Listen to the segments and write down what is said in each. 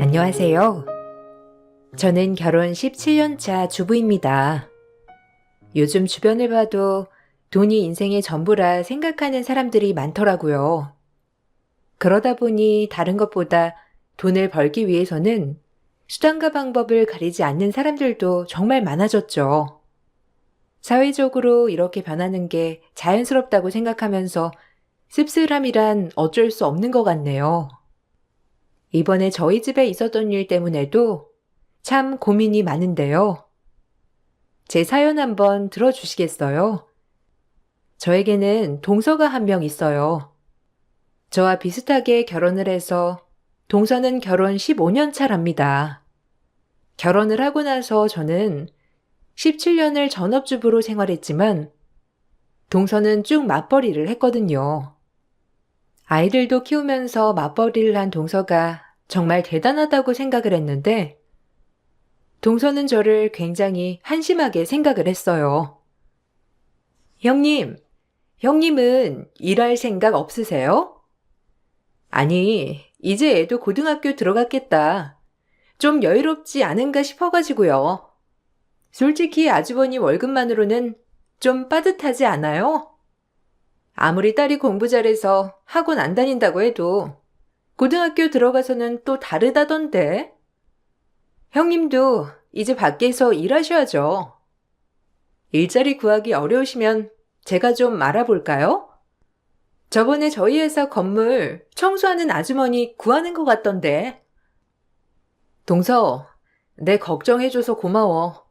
안녕하세요. 저는 결혼 17년 차 주부입니다. 요즘 주변을 봐도 돈이 인생의 전부라 생각하는 사람들이 많더라고요. 그러다 보니 다른 것보다 돈을 벌기 위해서는 수단과 방법을 가리지 않는 사람들도 정말 많아졌죠. 사회적으로 이렇게 변하는 게 자연스럽다고 생각하면서 씁쓸함이란 어쩔 수 없는 것 같네요. 이번에 저희 집에 있었던 일 때문에도 참 고민이 많은데요. 제 사연 한번 들어주시겠어요? 저에게는 동서가 한 명 있어요. 저와 비슷하게 결혼을 해서 동서는 결혼 15년 차랍니다. 결혼을 하고 나서 저는 17년을 전업주부로 생활했지만 동서는 쭉 맞벌이를 했거든요. 아이들도 키우면서 맞벌이를 한 동서가 정말 대단하다고 생각을 했는데 동서는 저를 굉장히 한심하게 생각을 했어요. 형님은 일할 생각 없으세요? 아니, 이제 애도 고등학교 들어갔겠다. 좀 여유롭지 않은가 싶어가지고요. 솔직히 아주버님 월급만으로는 좀 빠듯하지 않아요? 아무리 딸이 공부 잘해서 학원 안 다닌다고 해도 고등학교 들어가서는 또 다르다던데. 형님도 이제 밖에서 일하셔야죠. 일자리 구하기 어려우시면 제가 좀 알아볼까요? 저번에 저희 회사 건물 청소하는 아주머니 구하는 것 같던데. 동서, 내 걱정해줘서 고마워.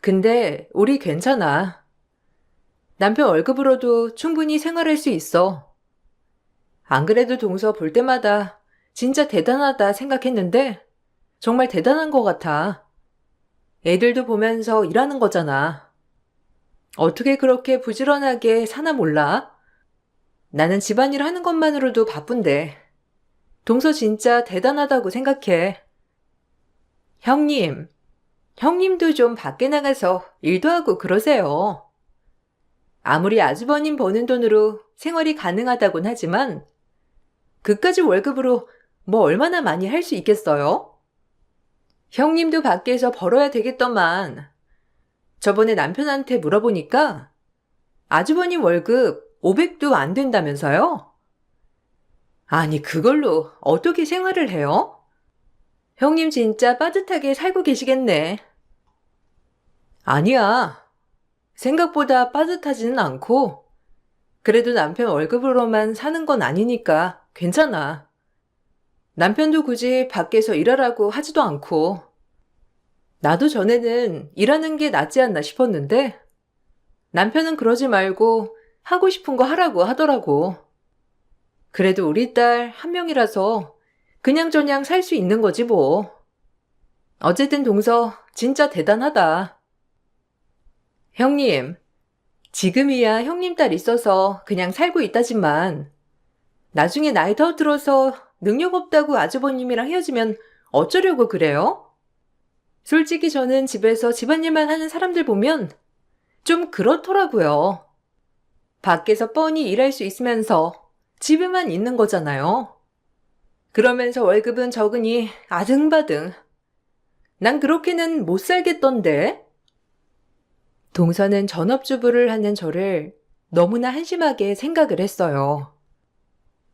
근데 우리 괜찮아. 남편 월급으로도 충분히 생활할 수 있어. 안 그래도 동서 볼 때마다 진짜 대단하다 생각했는데 정말 대단한 것 같아. 애들도 보면서 일하는 거잖아. 어떻게 그렇게 부지런하게 사나 몰라? 나는 집안일 하는 것만으로도 바쁜데. 동서 진짜 대단하다고 생각해. 형님도 좀 밖에 나가서 일도 하고 그러세요. 아무리 아주버님 버는 돈으로 생활이 가능하다곤 하지만 그까지 월급으로 뭐 얼마나 많이 할 수 있겠어요? 형님도 밖에서 벌어야 되겠더만. 저번에 남편한테 물어보니까 아주버님 월급 500도 안 된다면서요? 아니, 그걸로 어떻게 생활을 해요? 형님 진짜 빠듯하게 살고 계시겠네. 아니야. 생각보다 빠듯하지는 않고, 그래도 남편 월급으로만 사는 건 아니니까 괜찮아. 남편도 굳이 밖에서 일하라고 하지도 않고, 나도 전에는 일하는 게 낫지 않나 싶었는데, 남편은 그러지 말고 하고 싶은 거 하라고 하더라고. 그래도 우리 딸 한 명이라서 그냥저냥 살 수 있는 거지 뭐. 어쨌든 동서 진짜 대단하다. 형님, 지금이야 형님 딸 있어서 그냥 살고 있다지만 나중에 나이 더 들어서 능력 없다고 아주버님이랑 헤어지면 어쩌려고 그래요? 솔직히 저는 집에서 집안일만 하는 사람들 보면 좀 그렇더라고요. 밖에서 뻔히 일할 수 있으면서 집에만 있는 거잖아요. 그러면서 월급은 적으니 아등바등. 난 그렇게는 못 살겠던데. 동서는 전업주부를 하는 저를 너무나 한심하게 생각을 했어요.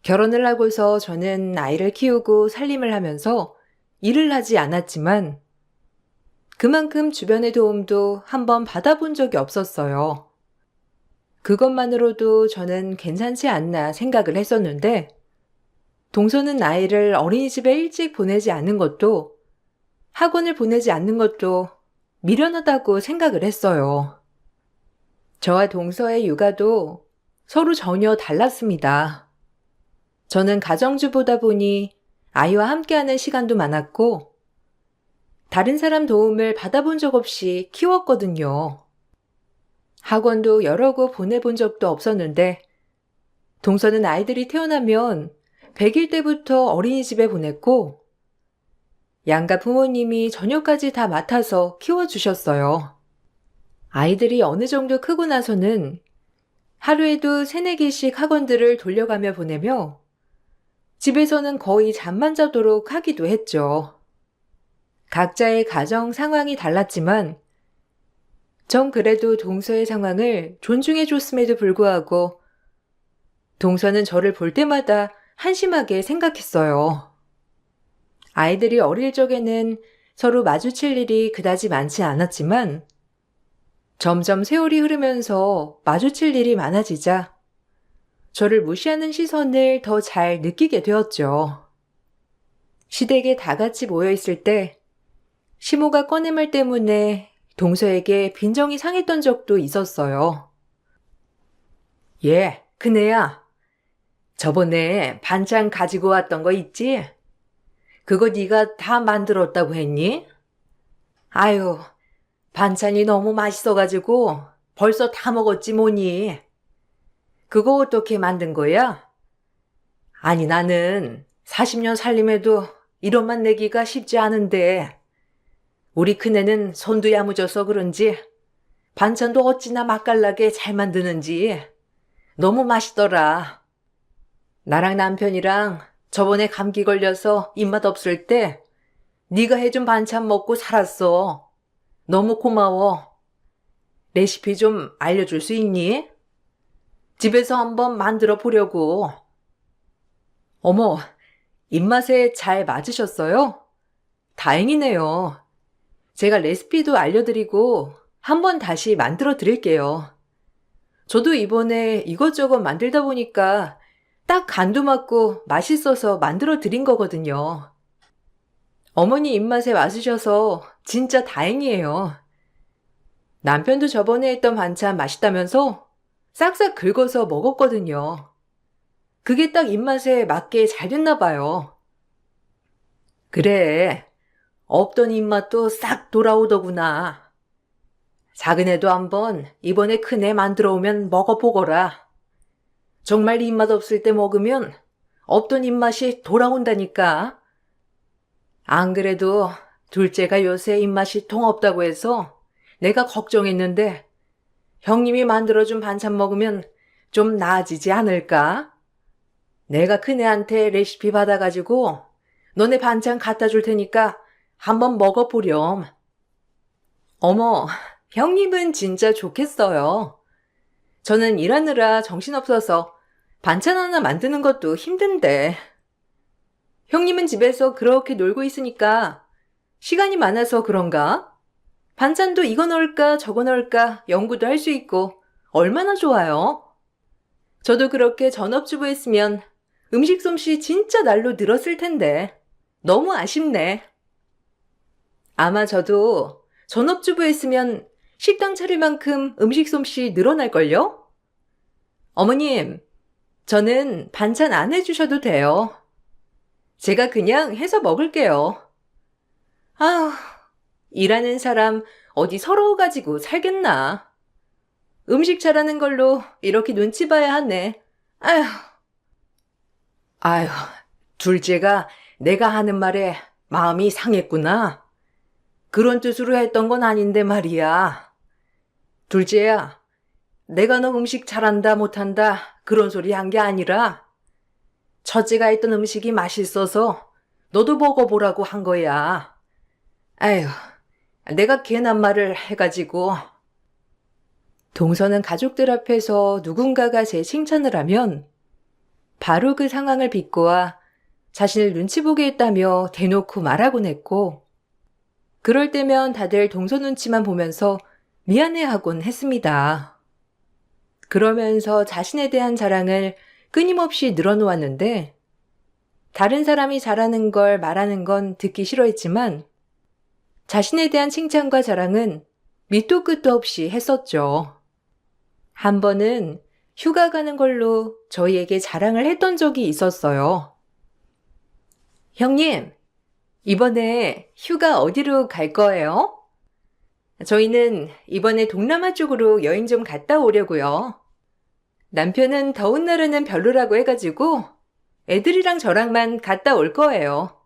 결혼을 하고서 저는 아이를 키우고 살림을 하면서 일을 하지 않았지만 그만큼 주변의 도움도 한번 받아본 적이 없었어요. 그것만으로도 저는 괜찮지 않나 생각을 했었는데 동서는 아이를 어린이집에 일찍 보내지 않는 것도 학원을 보내지 않는 것도 미련하다고 생각을 했어요. 저와 동서의 육아도 서로 전혀 달랐습니다. 저는 가정주부다 보니 아이와 함께하는 시간도 많았고 다른 사람 도움을 받아본 적 없이 키웠거든요. 학원도 여러 곳 보내본 적도 없었는데 동서는 아이들이 태어나면 100일 때부터 어린이집에 보냈고 양가 부모님이 저녁까지 다 맡아서 키워주셨어요. 아이들이 어느 정도 크고 나서는 하루에도 3-4개씩 학원들을 돌려가며 보내며 집에서는 거의 잠만 자도록 하기도 했죠. 각자의 가정 상황이 달랐지만 전 그래도 동서의 상황을 존중해 줬음에도 불구하고 동서는 저를 볼 때마다 한심하게 생각했어요. 아이들이 어릴 적에는 서로 마주칠 일이 그다지 많지 않았지만 점점 세월이 흐르면서 마주칠 일이 많아지자 저를 무시하는 시선을 더 잘 느끼게 되었죠. 시댁에 다 같이 모여 있을 때 시모가 꺼낸 말 때문에 동서에게 빈정이 상했던 적도 있었어요. 예, 큰애야. 저번에 반찬 가지고 왔던 거 있지? 그거 네가 다 만들었다고 했니? 아유, 반찬이 너무 맛있어가지고 벌써 다 먹었지 뭐니. 그거 어떻게 만든 거야? 아니 나는 40년 살림해도 이런 맛 내기가 쉽지 않은데 우리 큰애는 손도 야무져서 그런지 반찬도 어찌나 맛깔나게 잘 만드는지 너무 맛있더라. 나랑 남편이랑 저번에 감기 걸려서 입맛 없을 때 네가 해준 반찬 먹고 살았어. 너무 고마워. 레시피 좀 알려줄 수 있니? 집에서 한번 만들어 보려고. 어머, 입맛에 잘 맞으셨어요? 다행이네요. 제가 레시피도 알려드리고 한번 다시 만들어 드릴게요. 저도 이번에 이것저것 만들다 보니까 딱 간도 맞고 맛있어서 만들어 드린 거거든요. 어머니 입맛에 맞으셔서 진짜 다행이에요. 남편도 저번에 했던 반찬 맛있다면서 싹싹 긁어서 먹었거든요. 그게 딱 입맛에 맞게 잘 됐나 봐요. 그래, 없던 입맛도 싹 돌아오더구나. 작은 애도 한번 이번에 큰 애 만들어 오면 먹어보거라. 정말 입맛 없을 때 먹으면 없던 입맛이 돌아온다니까. 안 그래도 둘째가 요새 입맛이 통 없다고 해서 내가 걱정했는데 형님이 만들어준 반찬 먹으면 좀 나아지지 않을까? 내가 큰애한테 레시피 받아가지고 너네 반찬 갖다 줄 테니까 한번 먹어보렴. 어머, 형님은 진짜 좋겠어요. 저는 일하느라 정신없어서 반찬 하나 만드는 것도 힘든데. 형님은 집에서 그렇게 놀고 있으니까 시간이 많아서 그런가? 반찬도 이거 넣을까 저거 넣을까 연구도 할 수 있고 얼마나 좋아요. 저도 그렇게 전업주부 했으면 음식 솜씨 진짜 날로 늘었을 텐데 너무 아쉽네. 아마 저도 전업주부 했으면 식당 차릴 만큼 음식 솜씨 늘어날걸요? 어머님, 저는 반찬 안 해주셔도 돼요. 제가 그냥 해서 먹을게요. 아휴, 일하는 사람 어디 서러워가지고 살겠나. 음식 잘하는 걸로 이렇게 눈치 봐야 하네. 아휴. 아휴, 둘째가 내가 하는 말에 마음이 상했구나. 그런 뜻으로 했던 건 아닌데 말이야. 둘째야, 내가 너 음식 잘한다 못한다 그런 소리 한 게 아니라 첫째가 했던 음식이 맛있어서 너도 먹어보라고 한 거야. 아휴, 내가 괜한 말을 해가지고. 동서는 가족들 앞에서 누군가가 제 칭찬을 하면 바로 그 상황을 비꼬아 자신을 눈치 보게 했다며 대놓고 말하곤 했고, 그럴 때면 다들 동서 눈치만 보면서 미안해하곤 했습니다. 그러면서 자신에 대한 자랑을 끊임없이 늘어놓았는데, 다른 사람이 잘하는 걸 말하는 건 듣기 싫어했지만, 자신에 대한 칭찬과 자랑은 밑도 끝도 없이 했었죠. 한 번은 휴가 가는 걸로 저희에게 자랑을 했던 적이 있었어요. 형님, 이번에 휴가 어디로 갈 거예요? 저희는 이번에 동남아 쪽으로 여행 좀 갔다 오려고요. 남편은 더운 날에는 별로라고 해가지고 애들이랑 저랑만 갔다 올 거예요.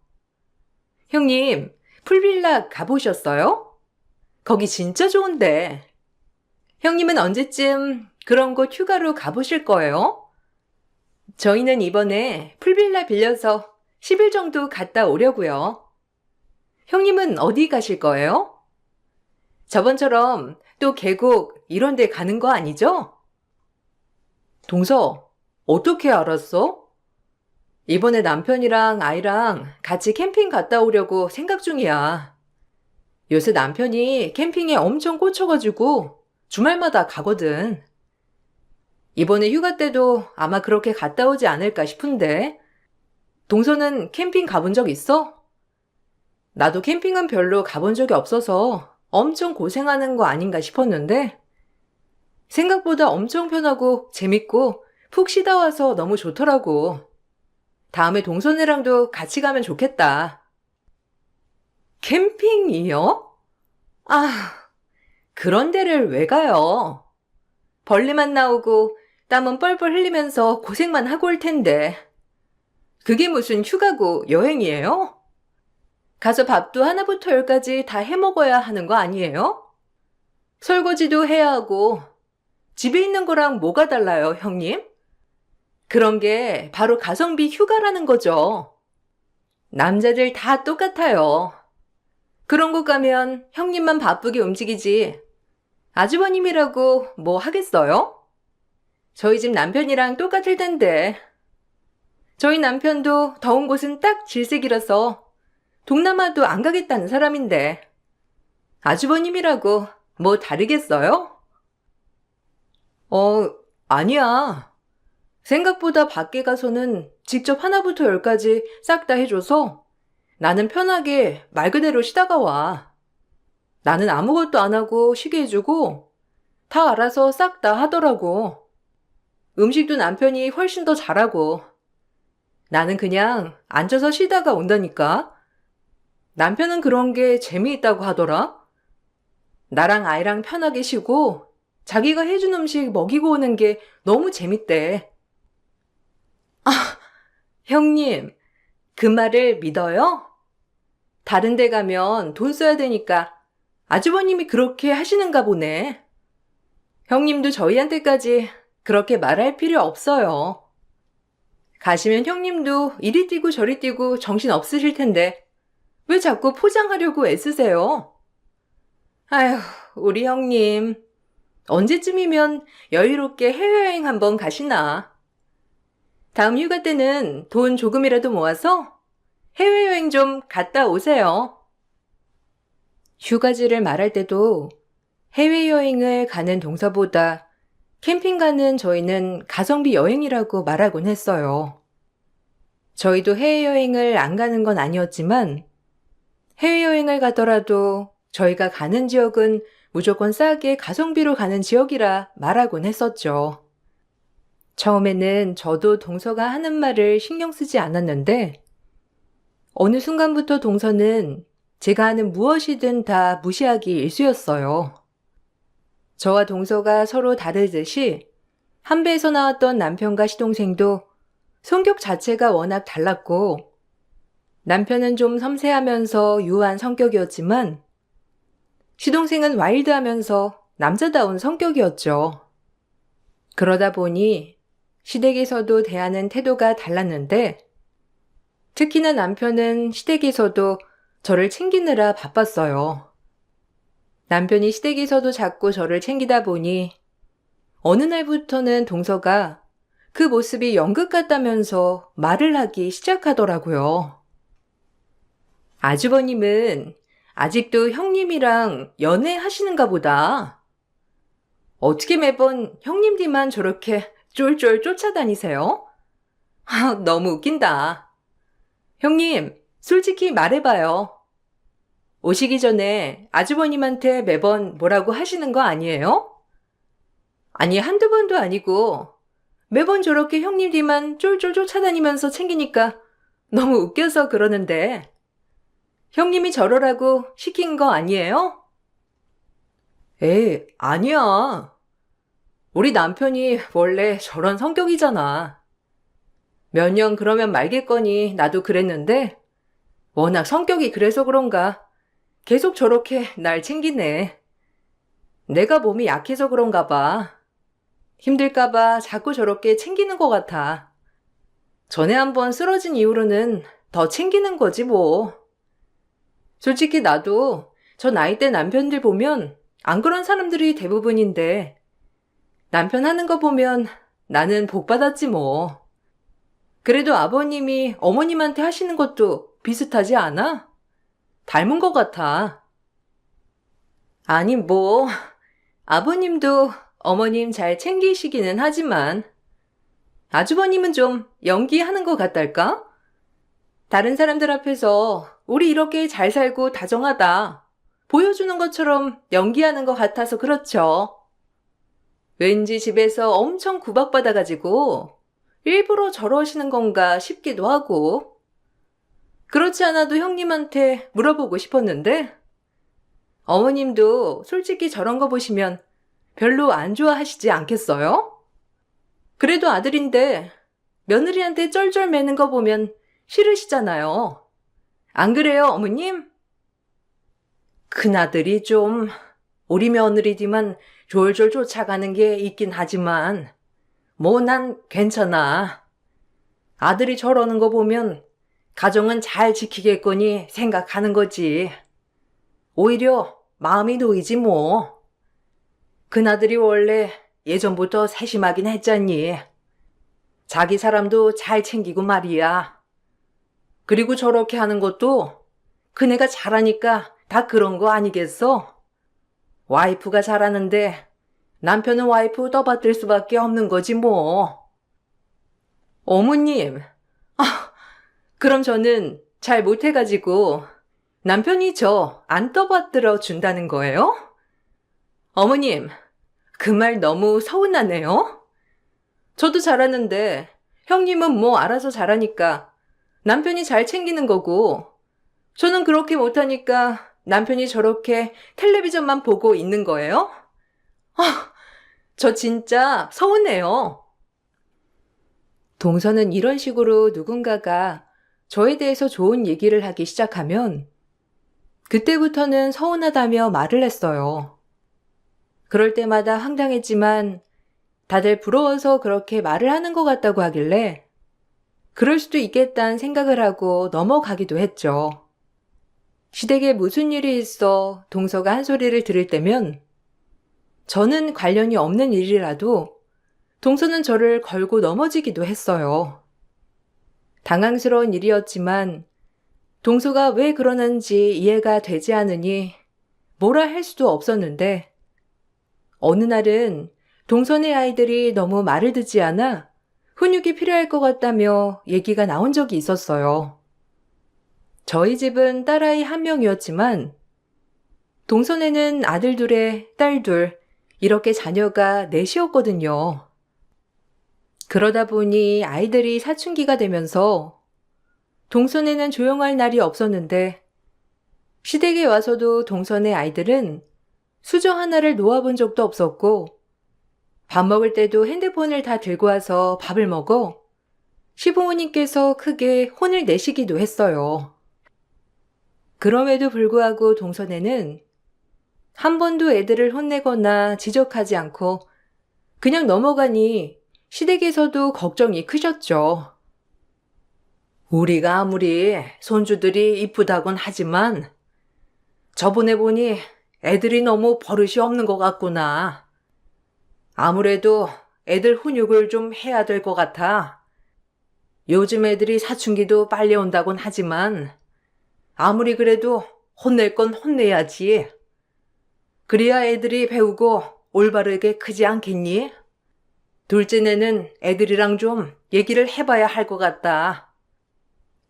형님, 풀빌라 가보셨어요? 거기 진짜 좋은데. 형님은 언제쯤 그런 곳 휴가로 가보실 거예요? 저희는 이번에 풀빌라 빌려서 10일 정도 갔다 오려고요. 형님은 어디 가실 거예요? 저번처럼 또 계곡 이런 데 가는 거 아니죠? 동서, 어떻게 알았어? 이번에 남편이랑 아이랑 같이 캠핑 갔다 오려고 생각 중이야. 요새 남편이 캠핑에 엄청 꽂혀가지고 주말마다 가거든. 이번에 휴가 때도 아마 그렇게 갔다 오지 않을까 싶은데. 동서는 캠핑 가본 적 있어? 나도 캠핑은 별로 가본 적이 없어서 엄청 고생하는 거 아닌가 싶었는데 생각보다 엄청 편하고 재밌고 푹 쉬다 와서 너무 좋더라고. 다음에 동서네랑도 같이 가면 좋겠다. 캠핑이요? 아, 그런 데를 왜 가요? 벌레만 나오고 땀은 뻘뻘 흘리면서 고생만 하고 올 텐데. 그게 무슨 휴가고 여행이에요? 가서 밥도 하나부터 열까지 다 해먹어야 하는 거 아니에요? 설거지도 해야 하고 집에 있는 거랑 뭐가 달라요, 형님? 그런 게 바로 가성비 휴가라는 거죠. 남자들 다 똑같아요. 그런 곳 가면 형님만 바쁘게 움직이지. 아주버님이라고 뭐 하겠어요? 저희 집 남편이랑 똑같을 텐데. 저희 남편도 더운 곳은 딱 질색이라서 동남아도 안 가겠다는 사람인데. 아주버님이라고 뭐 다르겠어요? 어, 아니야. 생각보다 밖에 가서는 직접 하나부터 열까지 싹 다 해줘서 나는 편하게 말 그대로 쉬다가 와. 나는 아무것도 안 하고 쉬게 해주고 다 알아서 싹 다 하더라고. 음식도 남편이 훨씬 더 잘하고 나는 그냥 앉아서 쉬다가 온다니까. 남편은 그런 게 재미있다고 하더라. 나랑 아이랑 편하게 쉬고 자기가 해준 음식 먹이고 오는 게 너무 재밌대. 형님, 그 말을 믿어요? 다른 데 가면 돈 써야 되니까 아주버님이 그렇게 하시는가 보네. 형님도 저희한테까지 그렇게 말할 필요 없어요. 가시면 형님도 이리 뛰고 저리 뛰고 정신 없으실 텐데 왜 자꾸 포장하려고 애쓰세요? 아휴, 우리 형님. 언제쯤이면 여유롭게 해외여행 한번 가시나? 다음 휴가 때는 돈 조금이라도 모아서 해외여행 좀 갔다 오세요. 휴가지를 말할 때도 해외여행을 가는 동서보다 캠핑 가는 저희는 가성비 여행이라고 말하곤 했어요. 저희도 해외여행을 안 가는 건 아니었지만 해외여행을 가더라도 저희가 가는 지역은 무조건 싸게 가성비로 가는 지역이라 말하곤 했었죠. 처음에는 저도 동서가 하는 말을 신경 쓰지 않았는데 어느 순간부터 동서는 제가 하는 무엇이든 다 무시하기 일쑤였어요. 저와 동서가 서로 다르듯이 한배에서 나왔던 남편과 시동생도 성격 자체가 워낙 달랐고 남편은 좀 섬세하면서 유한 성격이었지만 시동생은 와일드하면서 남자다운 성격이었죠. 그러다 보니 시댁에서도 대하는 태도가 달랐는데 특히나 남편은 시댁에서도 저를 챙기느라 바빴어요. 남편이 시댁에서도 자꾸 저를 챙기다 보니 어느 날부터는 동서가 그 모습이 연극 같다면서 말을 하기 시작하더라고요. 아주버님은 아직도 형님이랑 연애하시는가 보다. 어떻게 매번 형님 뒤만 저렇게 쫄쫄 쫓아다니세요? 너무 웃긴다. 형님, 솔직히 말해봐요. 오시기 전에 아주버님한테 매번 뭐라고 하시는 거 아니에요? 아니, 한두 번도 아니고 매번 저렇게 형님 뒤만 쫄쫄 쫓아다니면서 챙기니까 너무 웃겨서 그러는데 형님이 저러라고 시킨 거 아니에요? 에이, 아니야. 우리 남편이 원래 저런 성격이잖아. 몇 년 그러면 말겠거니 나도 그랬는데 워낙 성격이 그래서 그런가 계속 저렇게 날 챙기네. 내가 몸이 약해서 그런가 봐. 힘들까 봐 자꾸 저렇게 챙기는 것 같아. 전에 한번 쓰러진 이후로는 더 챙기는 거지 뭐. 솔직히 나도 저 나이대 남편들 보면 안 그런 사람들이 대부분인데 남편 하는 거 보면 나는 복 받았지 뭐. 그래도 아버님이 어머님한테 하시는 것도 비슷하지 않아? 닮은 것 같아. 아니 뭐 아버님도 어머님 잘 챙기시기는 하지만 아주버님은 좀 연기하는 것 같달까? 다른 사람들 앞에서 우리 이렇게 잘 살고 다정하다 보여주는 것처럼 연기하는 것 같아서 그렇죠. 왠지 집에서 엄청 구박받아가지고 일부러 저러시는 건가 싶기도 하고. 그렇지 않아도 형님한테 물어보고 싶었는데 어머님도 솔직히 저런 거 보시면 별로 안 좋아하시지 않겠어요? 그래도 아들인데 며느리한테 쩔쩔 매는 거 보면 싫으시잖아요. 안 그래요, 어머님? 큰아들이 좀 우리 며느리지만 졸졸 쫓아가는 게 있긴 하지만 뭐 난 괜찮아. 아들이 저러는 거 보면 가정은 잘 지키겠거니 생각하는 거지. 오히려 마음이 놓이지 뭐. 큰아들이 원래 예전부터 세심하긴 했잖니. 자기 사람도 잘 챙기고 말이야. 그리고 저렇게 하는 것도 그네가 잘하니까 다 그런 거 아니겠어? 와이프가 잘하는데 남편은 와이프 떠받들 수밖에 없는 거지 뭐. 어머님, 그럼 저는 잘 못해가지고 남편이 저 안 떠받들어 준다는 거예요? 어머님, 그 말 너무 서운하네요. 저도 잘하는데 형님은 뭐 알아서 잘하니까 남편이 잘 챙기는 거고 저는 그렇게 못하니까 남편이 저렇게 텔레비전만 보고 있는 거예요? 저 진짜 서운해요. 동서는 이런 식으로 누군가가 저에 대해서 좋은 얘기를 하기 시작하면 그때부터는 서운하다며 말을 했어요. 그럴 때마다 황당했지만 다들 부러워서 그렇게 말을 하는 것 같다고 하길래 그럴 수도 있겠다는 생각을 하고 넘어가기도 했죠. 시댁에 무슨 일이 있어 동서가 한 소리를 들을 때면 저는 관련이 없는 일이라도 동서는 저를 걸고 넘어지기도 했어요. 당황스러운 일이었지만 동서가 왜 그러는지 이해가 되지 않으니 뭐라 할 수도 없었는데 어느 날은 동서네 아이들이 너무 말을 듣지 않아 훈육이 필요할 것 같다며 얘기가 나온 적이 있었어요. 저희 집은 딸아이 한 명이었지만 동서네는 아들 둘에 딸 둘, 이렇게 자녀가 넷이었거든요. 그러다 보니 아이들이 사춘기가 되면서 동서네는 조용할 날이 없었는데 시댁에 와서도 동서네 아이들은 수저 하나를 놓아본 적도 없었고 밥 먹을 때도 핸드폰을 다 들고 와서 밥을 먹어 시부모님께서 크게 혼을 내시기도 했어요. 그럼에도 불구하고 동서네는 한 번도 애들을 혼내거나 지적하지 않고 그냥 넘어가니 시댁에서도 걱정이 크셨죠. 우리가 아무리 손주들이 이쁘다곤 하지만 저번에 보니 애들이 너무 버릇이 없는 것 같구나. 아무래도 애들 훈육을 좀 해야 될 것 같아. 요즘 애들이 사춘기도 빨리 온다곤 하지만 아무리 그래도 혼낼 건 혼내야지. 그래야 애들이 배우고 올바르게 크지 않겠니? 둘째네는 애들이랑 좀 얘기를 해봐야 할 것 같다.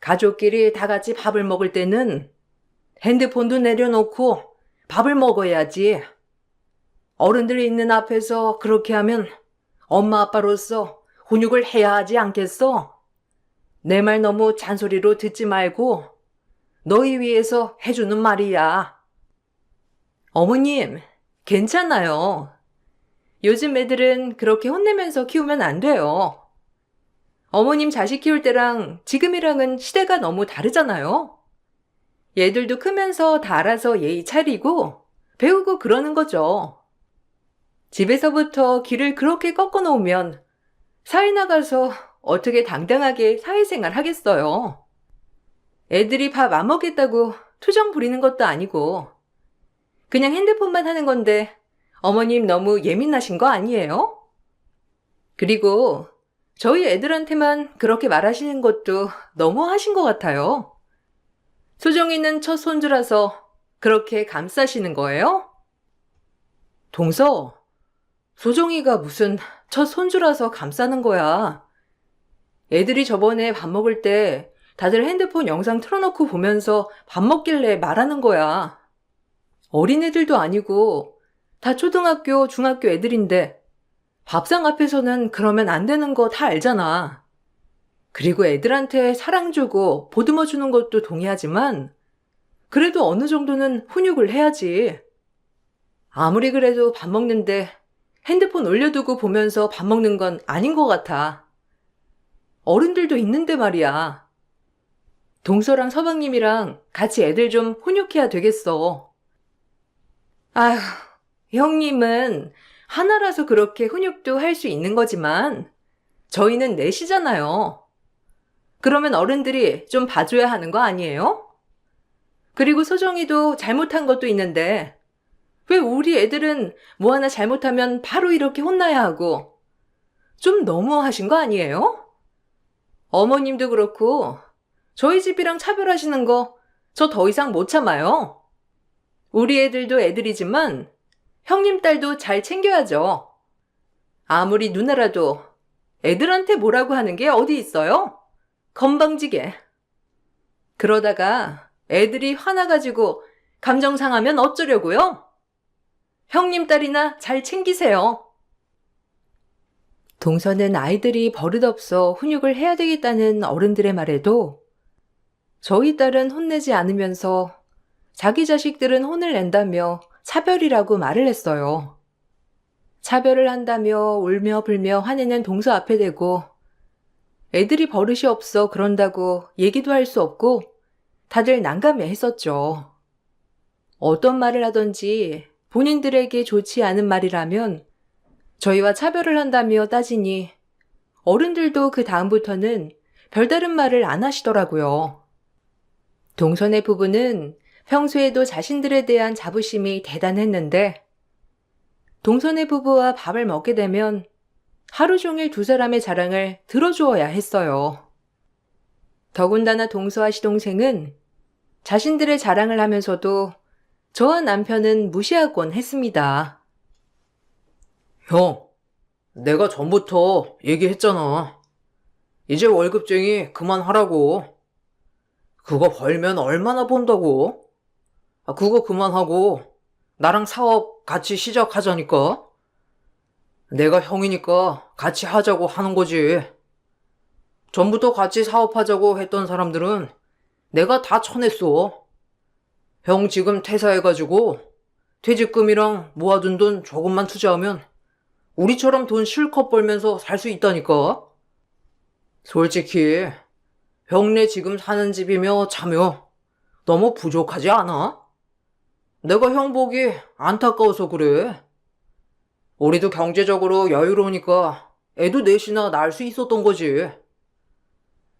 가족끼리 다 같이 밥을 먹을 때는 핸드폰도 내려놓고 밥을 먹어야지. 어른들이 있는 앞에서 그렇게 하면 엄마 아빠로서 훈육을 해야 하지 않겠어? 내 말 너무 잔소리로 듣지 말고 너희 위해서 해주는 말이야. 어머님, 괜찮아요. 요즘 애들은 그렇게 혼내면서 키우면 안 돼요. 어머님 자식 키울 때랑 지금이랑은 시대가 너무 다르잖아요. 얘들도 크면서 다 알아서 예의 차리고 배우고 그러는 거죠. 집에서부터 길을 그렇게 꺾어 놓으면 사회 나가서 어떻게 당당하게 사회생활 하겠어요. 애들이 밥 안 먹겠다고 투정 부리는 것도 아니고 그냥 핸드폰만 하는 건데 어머님 너무 예민하신 거 아니에요? 그리고 저희 애들한테만 그렇게 말하시는 것도 너무 하신 것 같아요. 소정이는 첫 손주라서 그렇게 감싸시는 거예요? 동서, 소정이가 무슨 첫 손주라서 감싸는 거야. 애들이 저번에 밥 먹을 때 다들 핸드폰 영상 틀어놓고 보면서 밥 먹길래 말하는 거야. 어린애들도 아니고 다 초등학교, 중학교 애들인데 밥상 앞에서는 그러면 안 되는 거 다 알잖아. 그리고 애들한테 사랑 주고 보듬어 주는 것도 동의하지만 그래도 어느 정도는 훈육을 해야지. 아무리 그래도 밥 먹는데 핸드폰 올려두고 보면서 밥 먹는 건 아닌 것 같아. 어른들도 있는데 말이야. 동서랑 서방님이랑 같이 애들 좀 훈육해야 되겠어. 아휴, 형님은 하나라서 그렇게 훈육도 할 수 있는 거지만 저희는 넷이잖아요. 그러면 어른들이 좀 봐줘야 하는 거 아니에요? 그리고 소정이도 잘못한 것도 있는데 왜 우리 애들은 뭐 하나 잘못하면 바로 이렇게 혼나야 하고 좀 너무하신 거 아니에요? 어머님도 그렇고 저희 집이랑 차별하시는 거 저 더 이상 못 참아요. 우리 애들도 애들이지만 형님 딸도 잘 챙겨야죠. 아무리 누나라도 애들한테 뭐라고 하는 게 어디 있어요? 건방지게. 그러다가 애들이 화나가지고 감정 상하면 어쩌려고요? 형님 딸이나 잘 챙기세요. 동서는 아이들이 버릇없어 훈육을 해야 되겠다는 어른들의 말에도 저희 딸은 혼내지 않으면서 자기 자식들은 혼을 낸다며 차별이라고 말을 했어요. 차별을 한다며 울며 불며 화내는 동서 앞에 대고 애들이 버릇이 없어 그런다고 얘기도 할 수 없고 다들 난감해 했었죠. 어떤 말을 하던지 본인들에게 좋지 않은 말이라면 저희와 차별을 한다며 따지니 어른들도 그 다음부터는 별다른 말을 안 하시더라고요. 동선의 부부는 평소에도 자신들에 대한 자부심이 대단했는데 동선의 부부와 밥을 먹게 되면 하루 종일 두 사람의 자랑을 들어주어야 했어요. 더군다나 동서와 시동생은 자신들의 자랑을 하면서도 저와 남편은 무시하곤 했습니다. 형, 내가 전부터 얘기했잖아. 이제 월급쟁이 그만하라고. 그거 벌면 얼마나 번다고? 그거 그만하고 나랑 사업 같이 시작하자니까. 내가 형이니까 같이 하자고 하는 거지. 전부터 같이 사업하자고 했던 사람들은 내가 다 쳐냈어. 형 지금 퇴사해가지고 퇴직금이랑 모아둔 돈 조금만 투자하면 우리처럼 돈 실컷 벌면서 살 수 있다니까. 솔직히 형네 지금 사는 집이며 차며 너무 부족하지 않아? 내가 형 보기 안타까워서 그래. 우리도 경제적으로 여유로우니까 애도 넷이나 낳을 수 있었던 거지.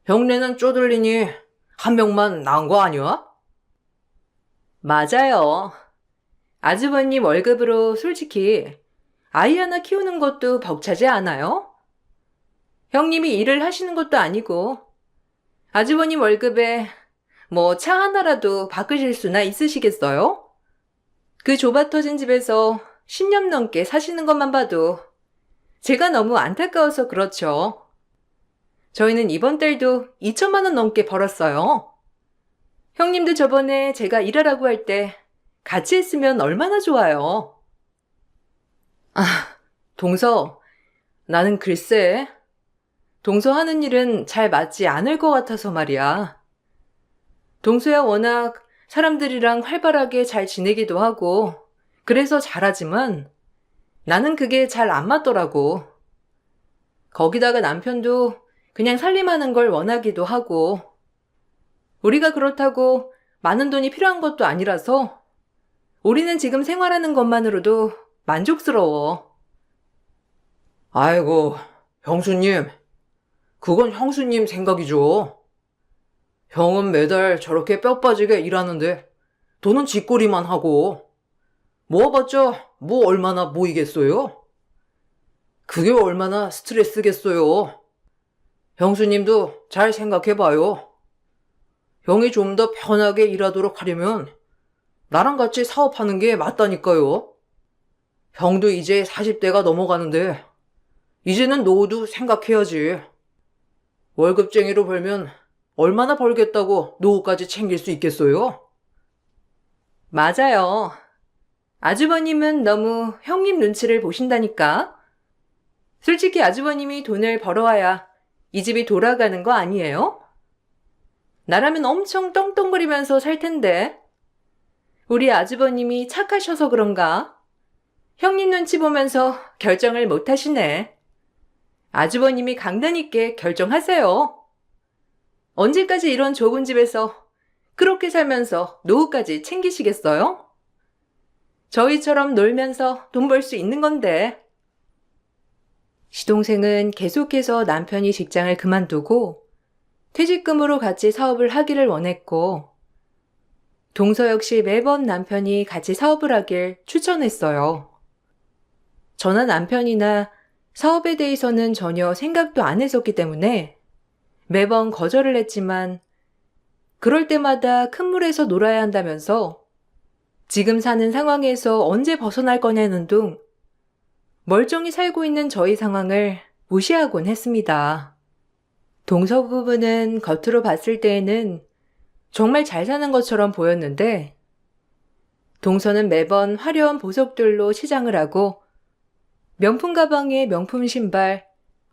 형네는 쪼들리니 한 명만 낳은 거 아니야? 맞아요. 아주버님 월급으로 솔직히 아이 하나 키우는 것도 벅차지 않아요? 형님이 일을 하시는 것도 아니고 아주버님 월급에 뭐 차 하나라도 바꾸실 수나 있으시겠어요? 그 좁아터진 집에서 10년 넘게 사시는 것만 봐도 제가 너무 안타까워서 그렇죠. 저희는 이번 달도 2천만 원 넘게 벌었어요. 형님도 저번에 제가 일하라고 할 때 같이 했으면 얼마나 좋아요. 아, 동서, 나는 글쎄, 동서 하는 일은 잘 맞지 않을 것 같아서 말이야. 동서야 워낙 사람들이랑 활발하게 잘 지내기도 하고 그래서 잘하지만 나는 그게 잘 안 맞더라고. 거기다가 남편도 그냥 살림하는 걸 원하기도 하고 우리가 그렇다고 많은 돈이 필요한 것도 아니라서 우리는 지금 생활하는 것만으로도 만족스러워. 아이고, 형수님. 그건 형수님 생각이죠. 형은 매달 저렇게 뼈 빠지게 일하는데 돈은 쥐꼬리만 하고 모아봤자 뭐 얼마나 모이겠어요? 그게 얼마나 스트레스겠어요. 형수님도 잘 생각해봐요. 형이 좀 더 편하게 일하도록 하려면 나랑 같이 사업하는 게 맞다니까요. 형도 이제 40대가 넘어가는데 이제는 노후도 생각해야지. 월급쟁이로 벌면 얼마나 벌겠다고 노후까지 챙길 수 있겠어요? 맞아요. 아주버님은 너무 형님 눈치를 보신다니까. 솔직히 아주버님이 돈을 벌어와야 이 집이 돌아가는 거 아니에요? 나라면 엄청 떵떵거리면서 살 텐데. 우리 아주버님이 착하셔서 그런가? 형님 눈치 보면서 결정을 못 하시네. 아주버님이 강단 있게 결정하세요. 언제까지 이런 좁은 집에서 그렇게 살면서 노후까지 챙기시겠어요? 저희처럼 놀면서 돈 벌 수 있는 건데. 시동생은 계속해서 남편이 직장을 그만두고 퇴직금으로 같이 사업을 하기를 원했고, 동서 역시 매번 남편이 같이 사업을 하길 추천했어요. 저나 남편이나 사업에 대해서는 전혀 생각도 안 했었기 때문에 매번 거절을 했지만, 그럴 때마다 큰 물에서 놀아야 한다면서 지금 사는 상황에서 언제 벗어날 거냐는 둥 멀쩡히 살고 있는 저희 상황을 무시하곤 했습니다. 동서 부부는 겉으로 봤을 때에는 정말 잘 사는 것처럼 보였는데, 동서는 매번 화려한 보석들로 치장을 하고 명품 가방에 명품 신발,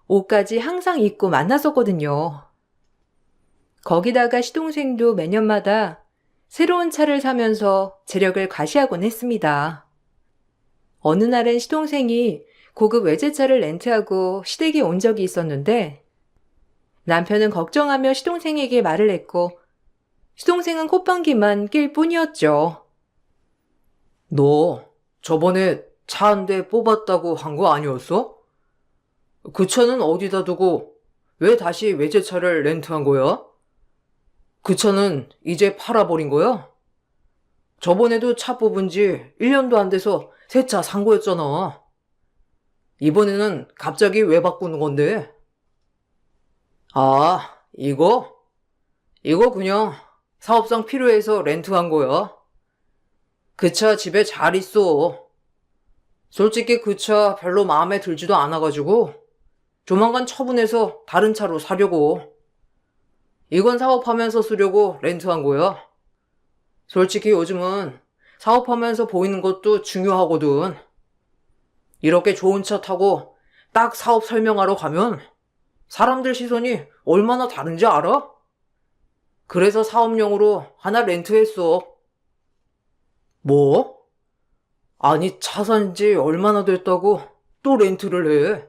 옷까지 항상 입고 만났었거든요. 거기다가 시동생도 매년마다 새로운 차를 사면서 재력을 과시하곤 했습니다. 어느 날은 시동생이 고급 외제차를 렌트하고 시댁에 온 적이 있었는데, 남편은 걱정하며 시동생에게 말을 했고 시동생은 콧방귀만 낄 뿐이었죠. 너 저번에 차 한 대 뽑았다고 한 거 아니었어? 그 차는 어디다 두고 왜 다시 외제차를 렌트한 거야? 그 차는 이제 팔아버린 거야? 저번에도 차 뽑은 지 1년도 안 돼서 새 차 산 거였잖아. 이번에는 갑자기 왜 바꾸는 건데? 아, 이거? 이거 그냥 사업상 필요해서 렌트한 거야. 그 차 집에 잘 있어. 솔직히 그 차 별로 마음에 들지도 않아가지고 조만간 처분해서 다른 차로 사려고. 이건 사업하면서 쓰려고 렌트한 거야. 솔직히 요즘은 사업하면서 보이는 것도 중요하거든. 이렇게 좋은 차 타고 딱 사업 설명하러 가면 사람들 시선이 얼마나 다른지 알아? 그래서 사업용으로 하나 렌트했어. 뭐? 아니, 차 산 지 얼마나 됐다고 또 렌트를 해?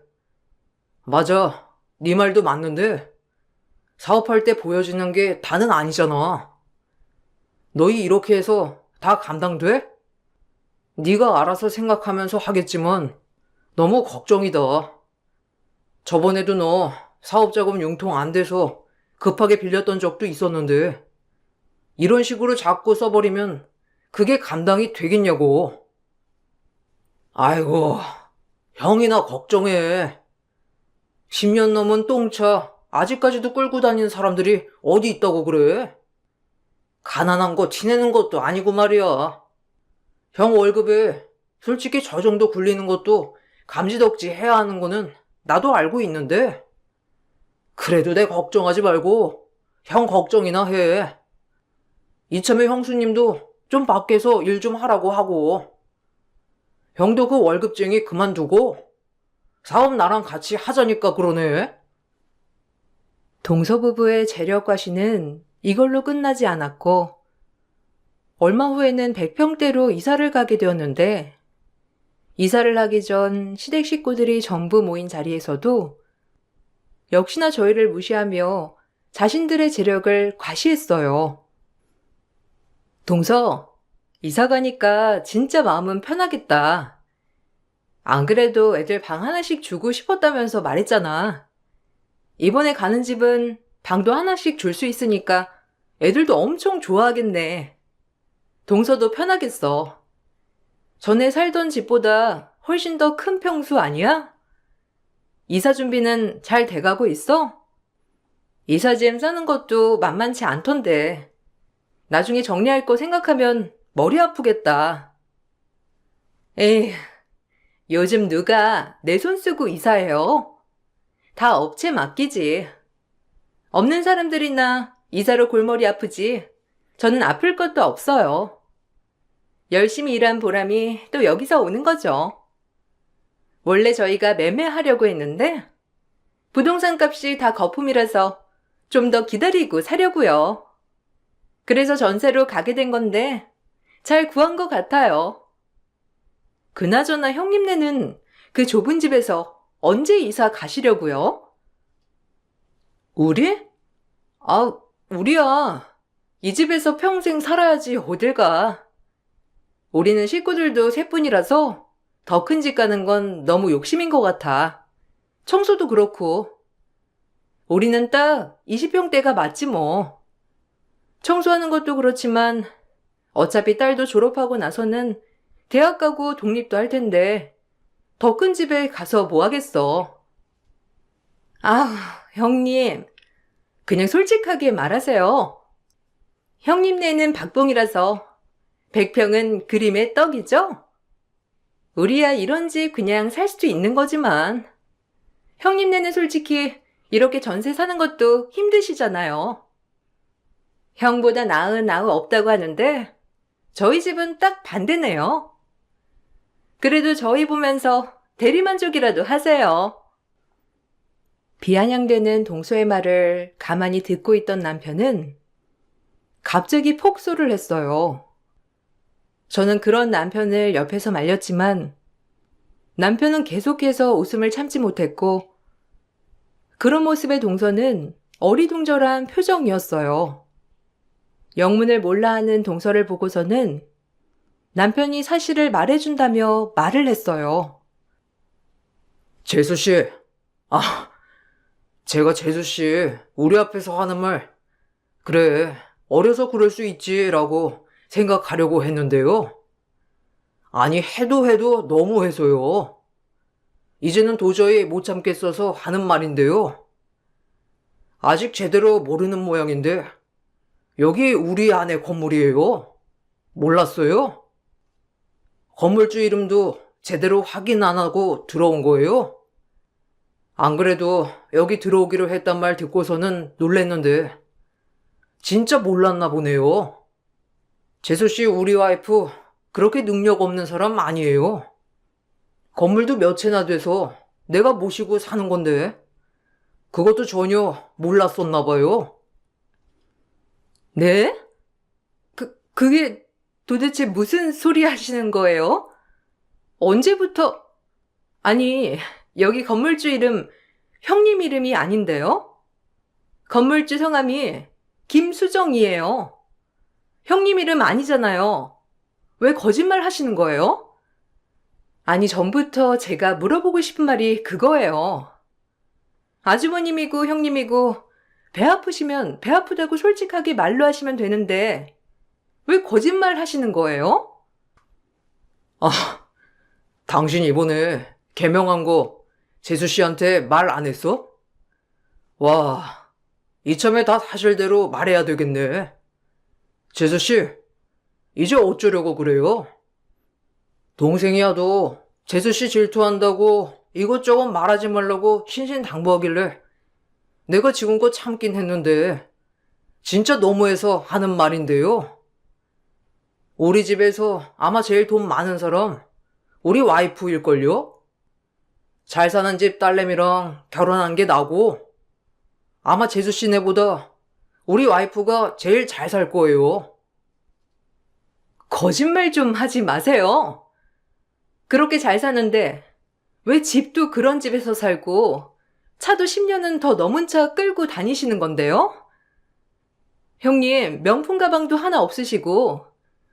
맞아. 네 말도 맞는데 사업할 때 보여지는 게 다는 아니잖아. 너희 이렇게 해서 다 감당돼? 네가 알아서 생각하면서 하겠지만 너무 걱정이다. 저번에도 너 사업자금 융통 안 돼서 급하게 빌렸던 적도 있었는데 이런 식으로 자꾸 써버리면 그게 감당이 되겠냐고. 아이고, 형이나 걱정해. 10년 넘은 똥차 아직까지도 끌고 다니는 사람들이 어디 있다고 그래? 가난한 거 티내는 것도 아니고 말이야. 형 월급에 솔직히 저 정도 굴리는 것도 감지덕지 해야 하는 거는 나도 알고 있는데 그래도 내 걱정하지 말고 형 걱정이나 해. 이참에 형수님도 좀 밖에서 일 좀 하라고 하고 형도 그 월급쟁이 그만두고 사업 나랑 같이 하자니까 그러네. 동서 부부의 재력 과시는 이걸로 끝나지 않았고, 얼마 후에는 100평대로 이사를 가게 되었는데, 이사를 하기 전 시댁 식구들이 전부 모인 자리에서도 역시나 저희를 무시하며 자신들의 재력을 과시했어요. 동서, 이사 가니까 진짜 마음은 편하겠다. 안 그래도 애들 방 하나씩 주고 싶었다면서 말했잖아. 이번에 가는 집은 방도 하나씩 줄 수 있으니까 애들도 엄청 좋아하겠네. 동서도 편하겠어. 전에 살던 집보다 훨씬 더 큰 평수 아니야? 이사 준비는 잘 돼가고 있어? 이사짐 싸는 것도 만만치 않던데. 나중에 정리할 거 생각하면 머리 아프겠다. 에이, 요즘 누가 내 손 쓰고 이사해요? 다 업체 맡기지. 없는 사람들이나 이사로 골머리 아프지. 저는 아플 것도 없어요. 열심히 일한 보람이 또 여기서 오는 거죠. 원래 저희가 매매하려고 했는데 부동산 값이 다 거품이라서 좀 더 기다리고 사려고요. 그래서 전세로 가게 된 건데 잘 구한 것 같아요. 그나저나 형님네는 그 좁은 집에서 언제 이사 가시려고요? 우리? 아, 우리야. 이 집에서 평생 살아야지 어딜 가. 우리는 식구들도 셋뿐이라서 더 큰 집 가는 건 너무 욕심인 것 같아. 청소도 그렇고. 우리는 딱 20평대가 맞지 뭐. 청소하는 것도 그렇지만 어차피 딸도 졸업하고 나서는 대학 가고 독립도 할 텐데 더 큰 집에 가서 뭐 하겠어. 아, 형님. 그냥 솔직하게 말하세요. 형님네는 박봉이라서 100평은 그림의 떡이죠? 우리야 이런 집 그냥 살 수도 있는 거지만 형님네는 솔직히 이렇게 전세 사는 것도 힘드시잖아요. 형보다 나은 아우 없다고 하는데 저희 집은 딱 반대네요. 그래도 저희 보면서 대리만족이라도 하세요. 비아냥대는 동서의 말을 가만히 듣고 있던 남편은 갑자기 폭소를 했어요. 저는 그런 남편을 옆에서 말렸지만 남편은 계속해서 웃음을 참지 못했고 그런 모습의 동서는 어리둥절한 표정이었어요. 영문을 몰라 하는 동서를 보고서는 남편이 사실을 말해준다며 말을 했어요. 재수씨, 제가 재수씨, 우리 앞에서 하는 말, 그래, 어려서 그럴 수 있지라고 생각하려고 했는데요. 아니, 해도 너무 해서요. 이제는 도저히 못 참겠어서 하는 말인데요. 아직 제대로 모르는 모양인데, 여기 우리 아내 건물이에요. 몰랐어요? 건물주 이름도 제대로 확인 안 하고 들어온 거예요. 안 그래도 여기 들어오기로 했단 말 듣고서는 놀랬는데, 진짜 몰랐나 보네요. 재수씨 우리 와이프 그렇게 능력 없는 사람 아니에요. 건물도 몇 채나 돼서 내가 모시고 사는 건데 그것도 전혀 몰랐었나 봐요. 네? 그게 도대체 무슨 소리 하시는 거예요? 언제부터? 아니, 여기 건물주 이름 형님 이름이 아닌데요? 건물주 성함이 김수정이에요. 형님 이름 아니잖아요. 왜 거짓말 하시는 거예요? 아니, 전부터 제가 물어보고 싶은 말이 그거예요. 아주버님이고 형님이고 배 아프시면 배 아프다고 솔직하게 말로 하시면 되는데 왜 거짓말 하시는 거예요? 당신 이번에 개명한 거 재수씨한테 말 안 했어? 와, 이참에 다 사실대로 말해야 되겠네. 재수씨, 이제 어쩌려고 그래요? 동생이야도 재수씨 질투한다고 이것저것 말하지 말라고 신신당부하길래 내가 지금껏 참긴 했는데 진짜 너무해서 하는 말인데요. 우리 집에서 아마 제일 돈 많은 사람 우리 와이프일걸요? 잘 사는 집 딸내미랑 결혼한 게 나고 아마 재수씨네보다 우리 와이프가 제일 잘 살 거예요. 거짓말 좀 하지 마세요. 그렇게 잘 사는데 왜 집도 그런 집에서 살고 차도 10년은 더 넘은 차 끌고 다니시는 건데요? 형님, 명품 가방도 하나 없으시고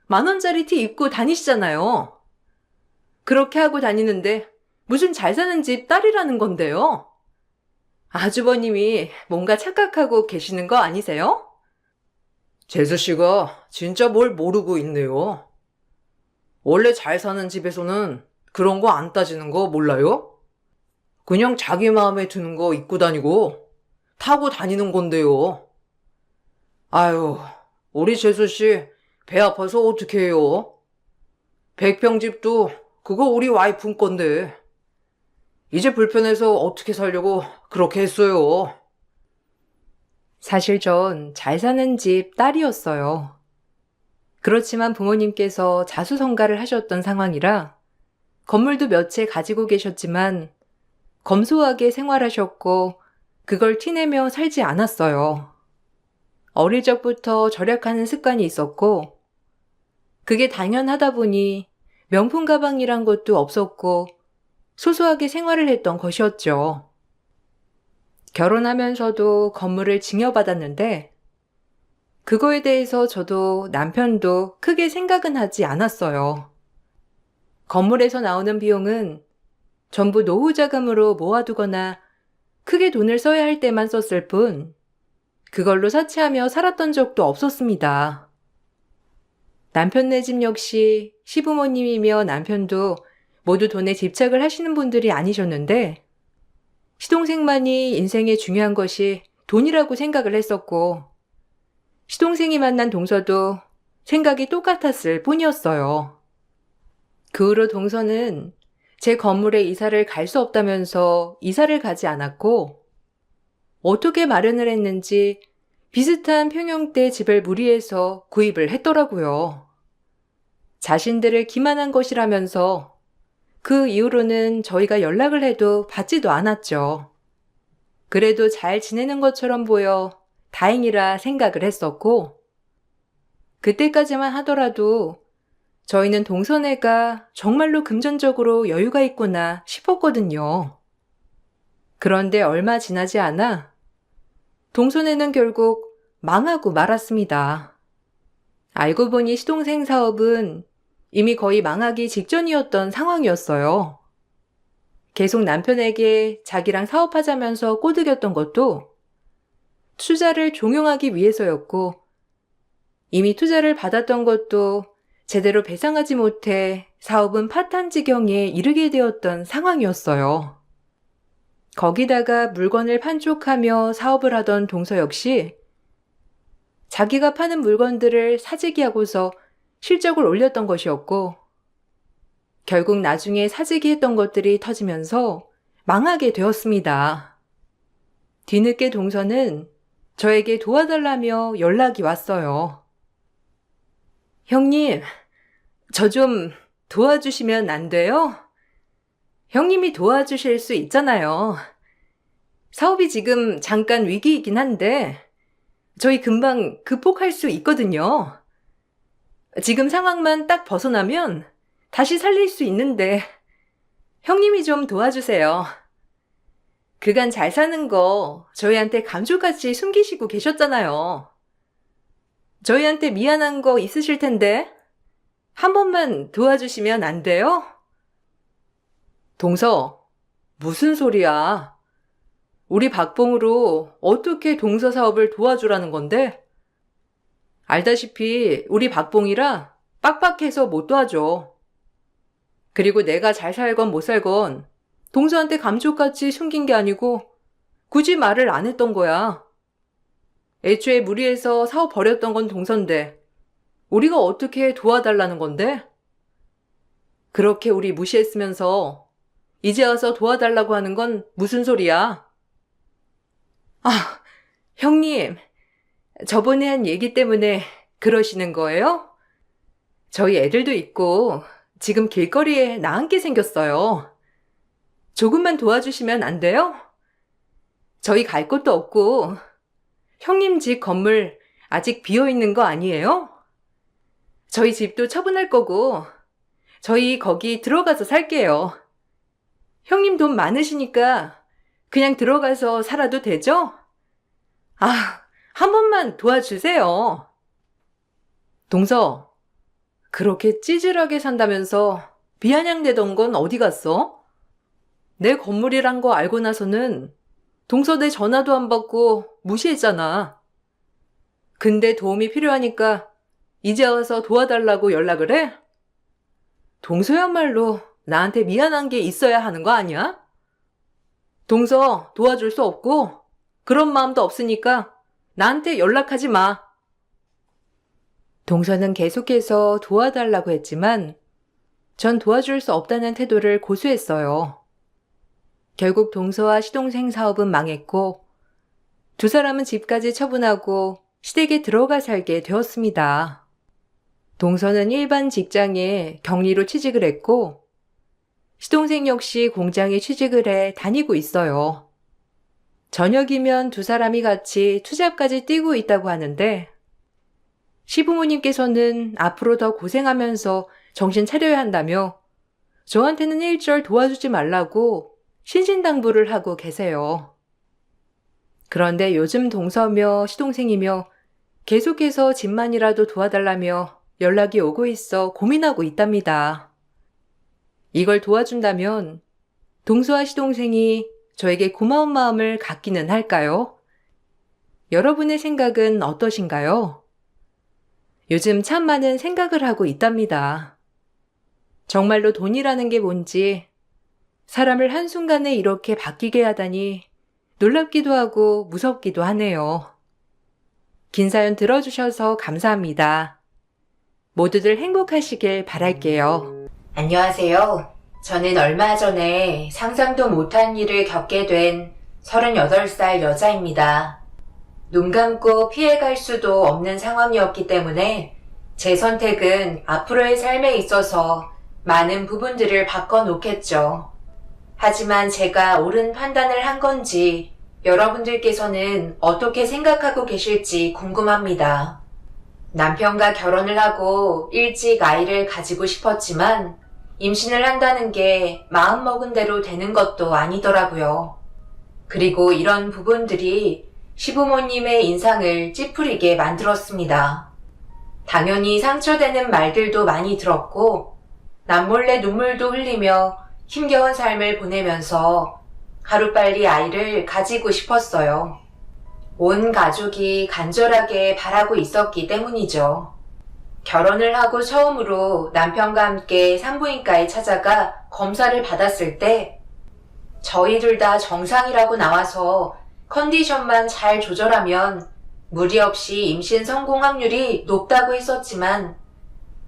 10,000원짜리 티 입고 다니시잖아요. 그렇게 하고 다니는데 무슨 잘 사는 집 딸이라는 건데요? 아주버님이 뭔가 착각하고 계시는 거 아니세요? 재수 씨가 진짜 뭘 모르고 있네요. 원래 잘 사는 집에서는 그런 거 안 따지는 거 몰라요? 그냥 자기 마음에 드는 거 입고 다니고 타고 다니는 건데요. 아유, 우리 재수 씨 배 아파서 어떻게 해요? 백평집도 그거 우리 와이프 건데. 이제 불편해서 어떻게 살려고 그렇게 했어요. 사실 전 잘 사는 집 딸이었어요. 그렇지만 부모님께서 자수성가를 하셨던 상황이라 건물도 몇 채 가지고 계셨지만 검소하게 생활하셨고 그걸 티내며 살지 않았어요. 어릴 적부터 절약하는 습관이 있었고 그게 당연하다 보니 명품 가방이란 것도 없었고 소소하게 생활을 했던 것이었죠. 결혼하면서도 건물을 증여받았는데 그거에 대해서 저도 남편도 크게 생각은 하지 않았어요. 건물에서 나오는 비용은 전부 노후 자금으로 모아두거나 크게 돈을 써야 할 때만 썼을 뿐 그걸로 사치하며 살았던 적도 없었습니다. 남편네 집 역시 시부모님이며 남편도 모두 돈에 집착을 하시는 분들이 아니셨는데 시동생만이 인생에 중요한 것이 돈이라고 생각을 했었고 시동생이 만난 동서도 생각이 똑같았을 뿐이었어요. 그 후로 동서는 제 건물에 이사를 갈 수 없다면서 이사를 가지 않았고 어떻게 마련을 했는지 비슷한 평형대 집을 무리해서 구입을 했더라고요. 자신들을 기만한 것이라면서 그 이후로는 저희가 연락을 해도 받지도 않았죠. 그래도 잘 지내는 것처럼 보여 다행이라 생각을 했었고 그때까지만 하더라도 저희는 동서네가 정말로 금전적으로 여유가 있구나 싶었거든요. 그런데 얼마 지나지 않아 동서네는 결국 망하고 말았습니다. 알고 보니 시동생 사업은 이미 거의 망하기 직전이었던 상황이었어요. 계속 남편에게 자기랑 사업하자면서 꼬드겼던 것도 투자를 종용하기 위해서였고 이미 투자를 받았던 것도 제대로 배상하지 못해 사업은 파탄 지경에 이르게 되었던 상황이었어요. 거기다가 물건을 판촉하며 사업을 하던 동서 역시 자기가 파는 물건들을 사재기하고서 실적을 올렸던 것이었고 결국 나중에 사재기 했던 것들이 터지면서 망하게 되었습니다. 뒤늦게 동서는 저에게 도와달라며 연락이 왔어요. 형님, 저 좀 도와주시면 안 돼요? 형님이 도와주실 수 있잖아요. 사업이 지금 잠깐 위기이긴 한데 저희 금방 극복할 수 있거든요. 지금 상황만 딱 벗어나면 다시 살릴 수 있는데 형님이 좀 도와주세요. 그간 잘 사는 거 저희한테 감쪽같이 숨기시고 계셨잖아요. 저희한테 미안한 거 있으실 텐데 한 번만 도와주시면 안 돼요? 동서, 무슨 소리야? 우리 박봉으로 어떻게 동서 사업을 도와주라는 건데? 알다시피 우리 박봉이라 빡빡해서 못 도와줘. 그리고 내가 잘 살건 못 살건 동서한테 감쪽같이 숨긴 게 아니고 굳이 말을 안 했던 거야. 애초에 무리해서 사업 벌였던 건 동서인데 우리가 어떻게 도와달라는 건데? 그렇게 우리 무시했으면서 이제 와서 도와달라고 하는 건 무슨 소리야? 아, 형님, 저번에 한 얘기 때문에 그러시는 거예요? 저희 애들도 있고 지금 길거리에 나앉게 생겼어요. 조금만 도와주시면 안 돼요? 저희 갈 곳도 없고 형님 집 건물 아직 비어있는 거 아니에요? 저희 집도 처분할 거고 저희 거기 들어가서 살게요. 형님 돈 많으시니까 그냥 들어가서 살아도 되죠? 아, 한 번만 도와주세요. 동서, 그렇게 찌질하게 산다면서 비아냥대던 건 어디 갔어? 내 건물이란 거 알고 나서는 동서 내 전화도 안 받고 무시했잖아. 근데 도움이 필요하니까 이제 와서 도와달라고 연락을 해? 동서야말로 나한테 미안한 게 있어야 하는 거 아니야? 동서 도와줄 수 없고 그런 마음도 없으니까 나한테 연락하지 마. 동서는 계속해서 도와달라고 했지만 전 도와줄 수 없다는 태도를 고수했어요. 결국 동서와 시동생 사업은 망했고 두 사람은 집까지 처분하고 시댁에 들어가 살게 되었습니다. 동서는 일반 직장에 격리로 취직을 했고 시동생 역시 공장에 취직을 해 다니고 있어요. 저녁이면 두 사람이 같이 투잡까지 뛰고 있다고 하는데 시부모님께서는 앞으로 더 고생하면서 정신 차려야 한다며 저한테는 일절 도와주지 말라고 신신당부를 하고 계세요. 그런데 요즘 동서며 시동생이며 계속해서 집만이라도 도와달라며 연락이 오고 있어 고민하고 있답니다. 이걸 도와준다면 동서와 시동생이 저에게 고마운 마음을 갖기는 할까요? 여러분의 생각은 어떠신가요? 요즘 참 많은 생각을 하고 있답니다. 정말로 돈이라는 게 뭔지, 사람을 한순간에 이렇게 바뀌게 하다니 놀랍기도 하고 무섭기도 하네요. 긴 사연 들어주셔서 감사합니다. 모두들 행복하시길 바랄게요. 안녕하세요. 저는 얼마 전에 상상도 못한 일을 겪게 된 38살 여자입니다. 눈 감고 피해갈 수도 없는 상황이었기 때문에 제 선택은 앞으로의 삶에 있어서 많은 부분들을 바꿔놓겠죠. 하지만 제가 옳은 판단을 한 건지 여러분들께서는 어떻게 생각하고 계실지 궁금합니다. 남편과 결혼을 하고 일찍 아이를 가지고 싶었지만 임신을 한다는 게 마음먹은 대로 되는 것도 아니더라고요. 그리고 이런 부분들이 시부모님의 인상을 찌푸리게 만들었습니다. 당연히 상처되는 말들도 많이 들었고 남몰래 눈물도 흘리며 힘겨운 삶을 보내면서 하루빨리 아이를 가지고 싶었어요. 온 가족이 간절하게 바라고 있었기 때문이죠. 결혼을 하고 처음으로 남편과 함께 산부인과에 찾아가 검사를 받았을 때 저희 둘 다 정상이라고 나와서 컨디션만 잘 조절하면 무리 없이 임신 성공 확률이 높다고 했었지만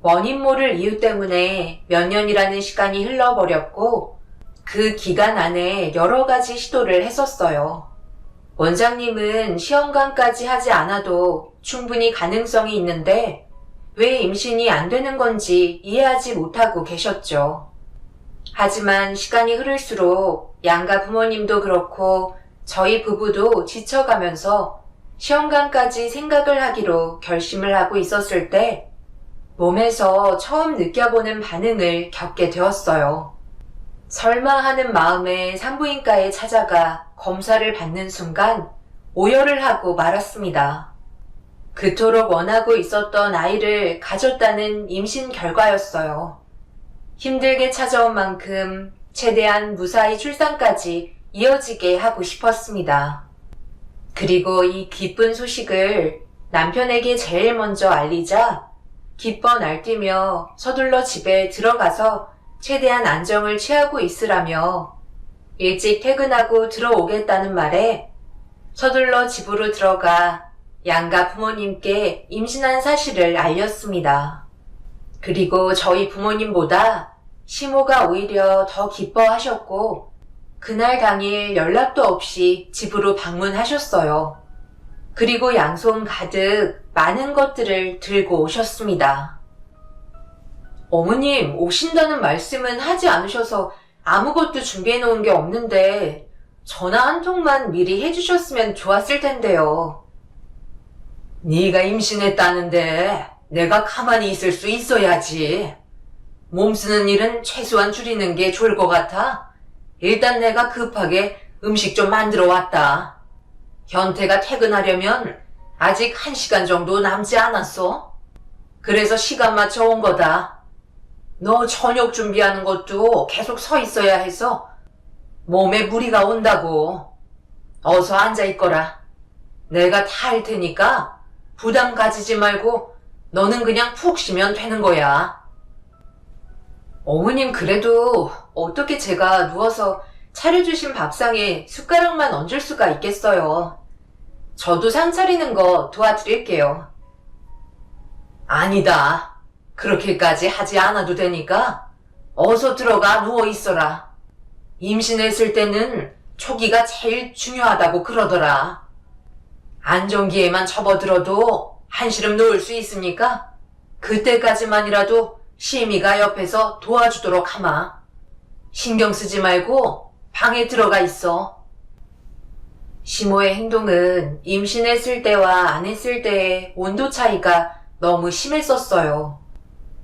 원인 모를 이유 때문에 몇 년이라는 시간이 흘러버렸고 그 기간 안에 여러 가지 시도를 했었어요. 원장님은 시험관까지 하지 않아도 충분히 가능성이 있는데 왜 임신이 안 되는 건지 이해하지 못하고 계셨죠. 하지만 시간이 흐를수록 양가 부모님도 그렇고 저희 부부도 지쳐가면서 시험관까지 생각을 하기로 결심을 하고 있었을 때 몸에서 처음 느껴보는 반응을 겪게 되었어요. 설마 하는 마음에 산부인과에 찾아가 검사를 받는 순간 오열을 하고 말았습니다. 그토록 원하고 있었던 아이를 가졌다는 임신 결과였어요. 힘들게 찾아온 만큼 최대한 무사히 출산까지 이어지게 하고 싶었습니다. 그리고 이 기쁜 소식을 남편에게 제일 먼저 알리자 기뻐 날뛰며 서둘러 집에 들어가서 최대한 안정을 취하고 있으라며 일찍 퇴근하고 들어오겠다는 말에 서둘러 집으로 들어가 양가 부모님께 임신한 사실을 알렸습니다. 그리고 저희 부모님보다 시모가 오히려 더 기뻐하셨고 그날 당일 연락도 없이 집으로 방문하셨어요. 그리고 양손 가득 많은 것들을 들고 오셨습니다. 어머님, 오신다는 말씀은 하지 않으셔서 아무것도 준비해 놓은 게 없는데 전화 한 통만 미리 해주셨으면 좋았을 텐데요. 네가 임신했다는데 내가 가만히 있을 수 있어야지. 몸 쓰는 일은 최소한 줄이는 게 좋을 것 같아. 일단 내가 급하게 음식 좀 만들어 왔다. 현태가 퇴근하려면 아직 1시간 정도 남지 않았어. 그래서 시간 맞춰 온 거다. 너 저녁 준비하는 것도 계속 서 있어야 해서 몸에 무리가 온다고. 어서 앉아 있거라. 내가 다 할 테니까 부담 가지지 말고 너는 그냥 푹 쉬면 되는 거야. 어머님 그래도 어떻게 제가 누워서 차려주신 밥상에 숟가락만 얹을 수가 있겠어요. 저도 상 차리는 거 도와드릴게요. 아니다. 그렇게까지 하지 않아도 되니까 어서 들어가 누워 있어라. 임신했을 때는 초기가 제일 중요하다고 그러더라. 안정기에만 접어들어도 한시름 놓을 수 있으니까 그때까지만이라도 시미가 옆에서 도와주도록 하마. 신경 쓰지 말고 방에 들어가 있어. 시모의 행동은 임신했을 때와 안 했을 때의 온도 차이가 너무 심했었어요.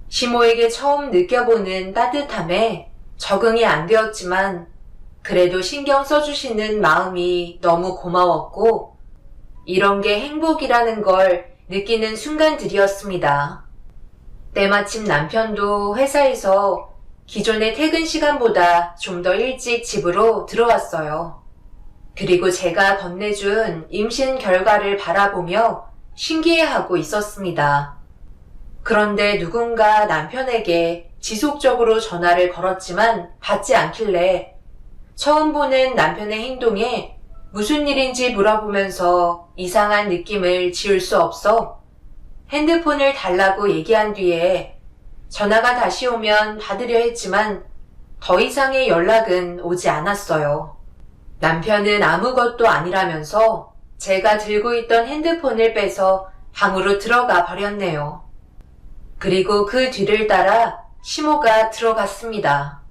시모에게 처음 느껴보는 따뜻함에 적응이 안 되었지만 그래도 신경 써주시는 마음이 너무 고마웠고 이런 게 행복이라는 걸 느끼는 순간들이었습니다. 때마침 남편도 회사에서 기존의 퇴근 시간보다 좀 더 일찍 집으로 들어왔어요. 그리고 제가 건네준 임신 결과를 바라보며 신기해하고 있었습니다. 그런데 누군가 남편에게 지속적으로 전화를 걸었지만 받지 않길래 처음 보는 남편의 행동에 무슨 일인지 물어보면서 이상한 느낌을 지울 수 없어 핸드폰을 달라고 얘기한 뒤에 전화가 다시 오면 받으려 했지만 더 이상의 연락은 오지 않았어요. 남편은 아무것도 아니라면서 제가 들고 있던 핸드폰을 빼서 방으로 들어가 버렸네요. 그리고 그 뒤를 따라 시모가 들어갔습니다.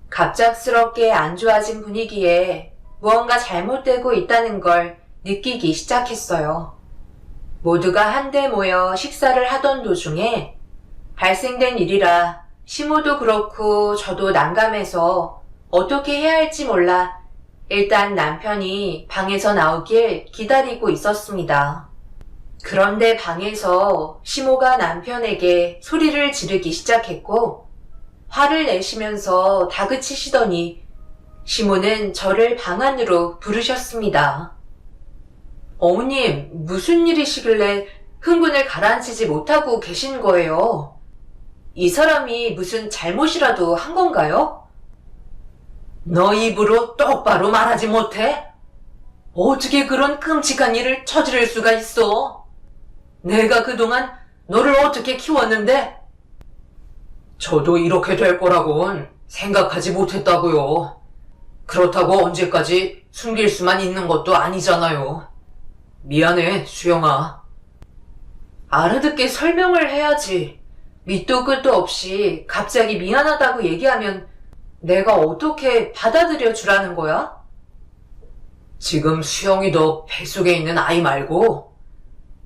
갑작스럽게 안 좋아진 분위기에 무언가 잘못되고 있다는 걸 느끼기 시작했어요. 모두가 한데 모여 식사를 하던 도중에 발생된 일이라 시모도 그렇고 저도 난감해서 어떻게 해야 할지 몰라 일단 남편이 방에서 나오길 기다리고 있었습니다. 그런데 방에서 시모가 남편에게 소리를 지르기 시작했고 화를 내시면서 다그치시더니 시모는 저를 방 안으로 부르셨습니다. 어머님, 무슨 일이시길래 흥분을 가라앉히지 못하고 계신 거예요? 이 사람이 무슨 잘못이라도 한 건가요? 너 입으로 똑바로 말하지 못해? 어떻게 그런 끔찍한 일을 저지를 수가 있어? 내가 그동안 너를 어떻게 키웠는데? 저도 이렇게 될 거라고는 생각하지 못했다고요. 그렇다고 언제까지 숨길 수만 있는 것도 아니잖아요. 미안해, 수영아. 알아듣게 설명을 해야지. 밑도 끝도 없이 갑자기 미안하다고 얘기하면 내가 어떻게 받아들여 주라는 거야? 지금 수영이 너 뱃속에 있는 아이 말고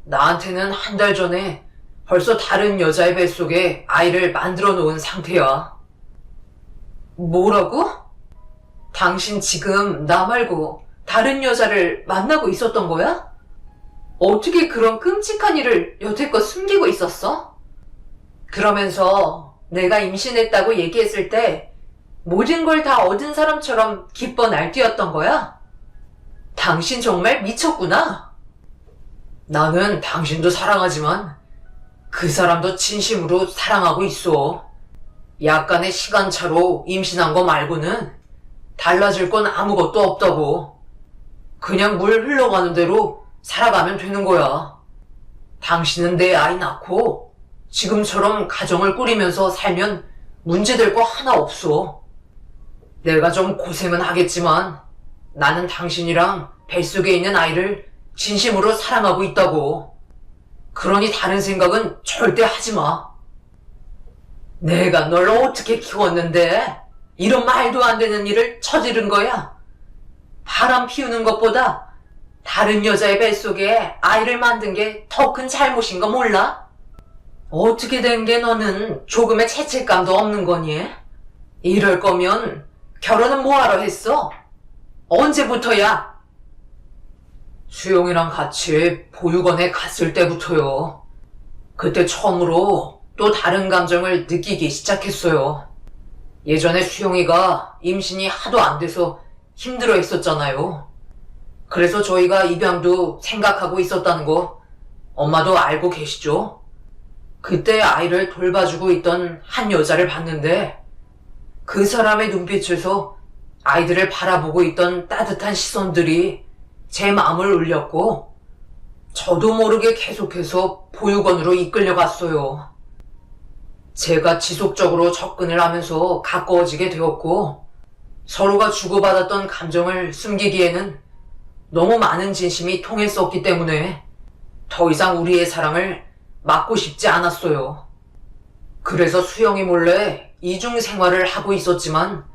나한테는 한 달 전에 벌써 다른 여자의 뱃속에 아이를 만들어 놓은 상태야. 뭐라고? 당신 지금 나 말고 다른 여자를 만나고 있었던 거야? 어떻게 그런 끔찍한 일을 여태껏 숨기고 있었어? 그러면서 내가 임신했다고 얘기했을 때 모든 걸 다 얻은 사람처럼 기뻐 날뛰었던 거야? 당신 정말 미쳤구나. 나는 당신도 사랑하지만 그 사람도 진심으로 사랑하고 있어. 약간의 시간차로 임신한 거 말고는 달라질 건 아무것도 없다고. 그냥 물 흘러가는 대로 살아가면 되는 거야. 당신은 내 아이 낳고 지금처럼 가정을 꾸리면서 살면 문제될 거 하나 없어. 내가 좀 고생은 하겠지만 나는 당신이랑 뱃속에 있는 아이를 진심으로 사랑하고 있다고. 그러니 다른 생각은 절대 하지 마. 내가 널 어떻게 키웠는데 이런 말도 안 되는 일을 저지른 거야? 바람 피우는 것보다 다른 여자의 뱃속에 아이를 만든 게 더 큰 잘못인 거 몰라? 어떻게 된 게 너는 조금의 죄책감도 없는 거니? 이럴 거면 결혼은 뭐하러 했어? 언제부터야? 수용이랑 같이 보육원에 갔을 때부터요. 그때 처음으로 또 다른 감정을 느끼기 시작했어요. 예전에 수용이가 임신이 하도 안 돼서 힘들어 했었잖아요. 그래서 저희가 입양도 생각하고 있었다는 거 엄마도 알고 계시죠? 그때 아이를 돌봐주고 있던 한 여자를 봤는데 그 사람의 눈빛에서 아이들을 바라보고 있던 따뜻한 시선들이 제 마음을 울렸고 저도 모르게 계속해서 보육원으로 이끌려갔어요. 제가 지속적으로 접근을 하면서 가까워지게 되었고 서로가 주고받았던 감정을 숨기기에는 너무 많은 진심이 통했었기 때문에 더 이상 우리의 사랑을 막고 싶지 않았어요. 그래서 수영이 몰래 이중 생활을 하고 있었지만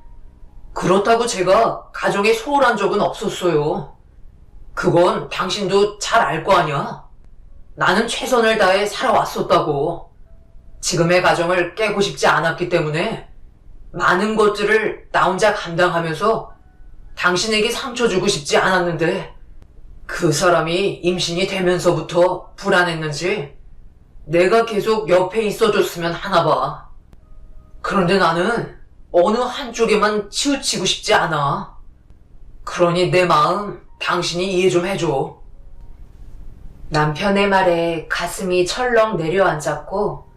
그렇다고 제가 가정에 소홀한 적은 없었어요. 그건 당신도 잘 알 거 아니야? 나는 최선을 다해 살아왔었다고. 지금의 가정을 깨고 싶지 않았기 때문에 많은 것들을 나 혼자 감당하면서 당신에게 상처 주고 싶지 않았는데 그 사람이 임신이 되면서부터 불안했는지 내가 계속 옆에 있어줬으면 하나 봐. 그런데 나는 어느 한쪽에만 치우치고 싶지 않아. 그러니 내 마음 당신이 이해 좀 해줘. 남편의 말에 가슴이 철렁 내려앉았고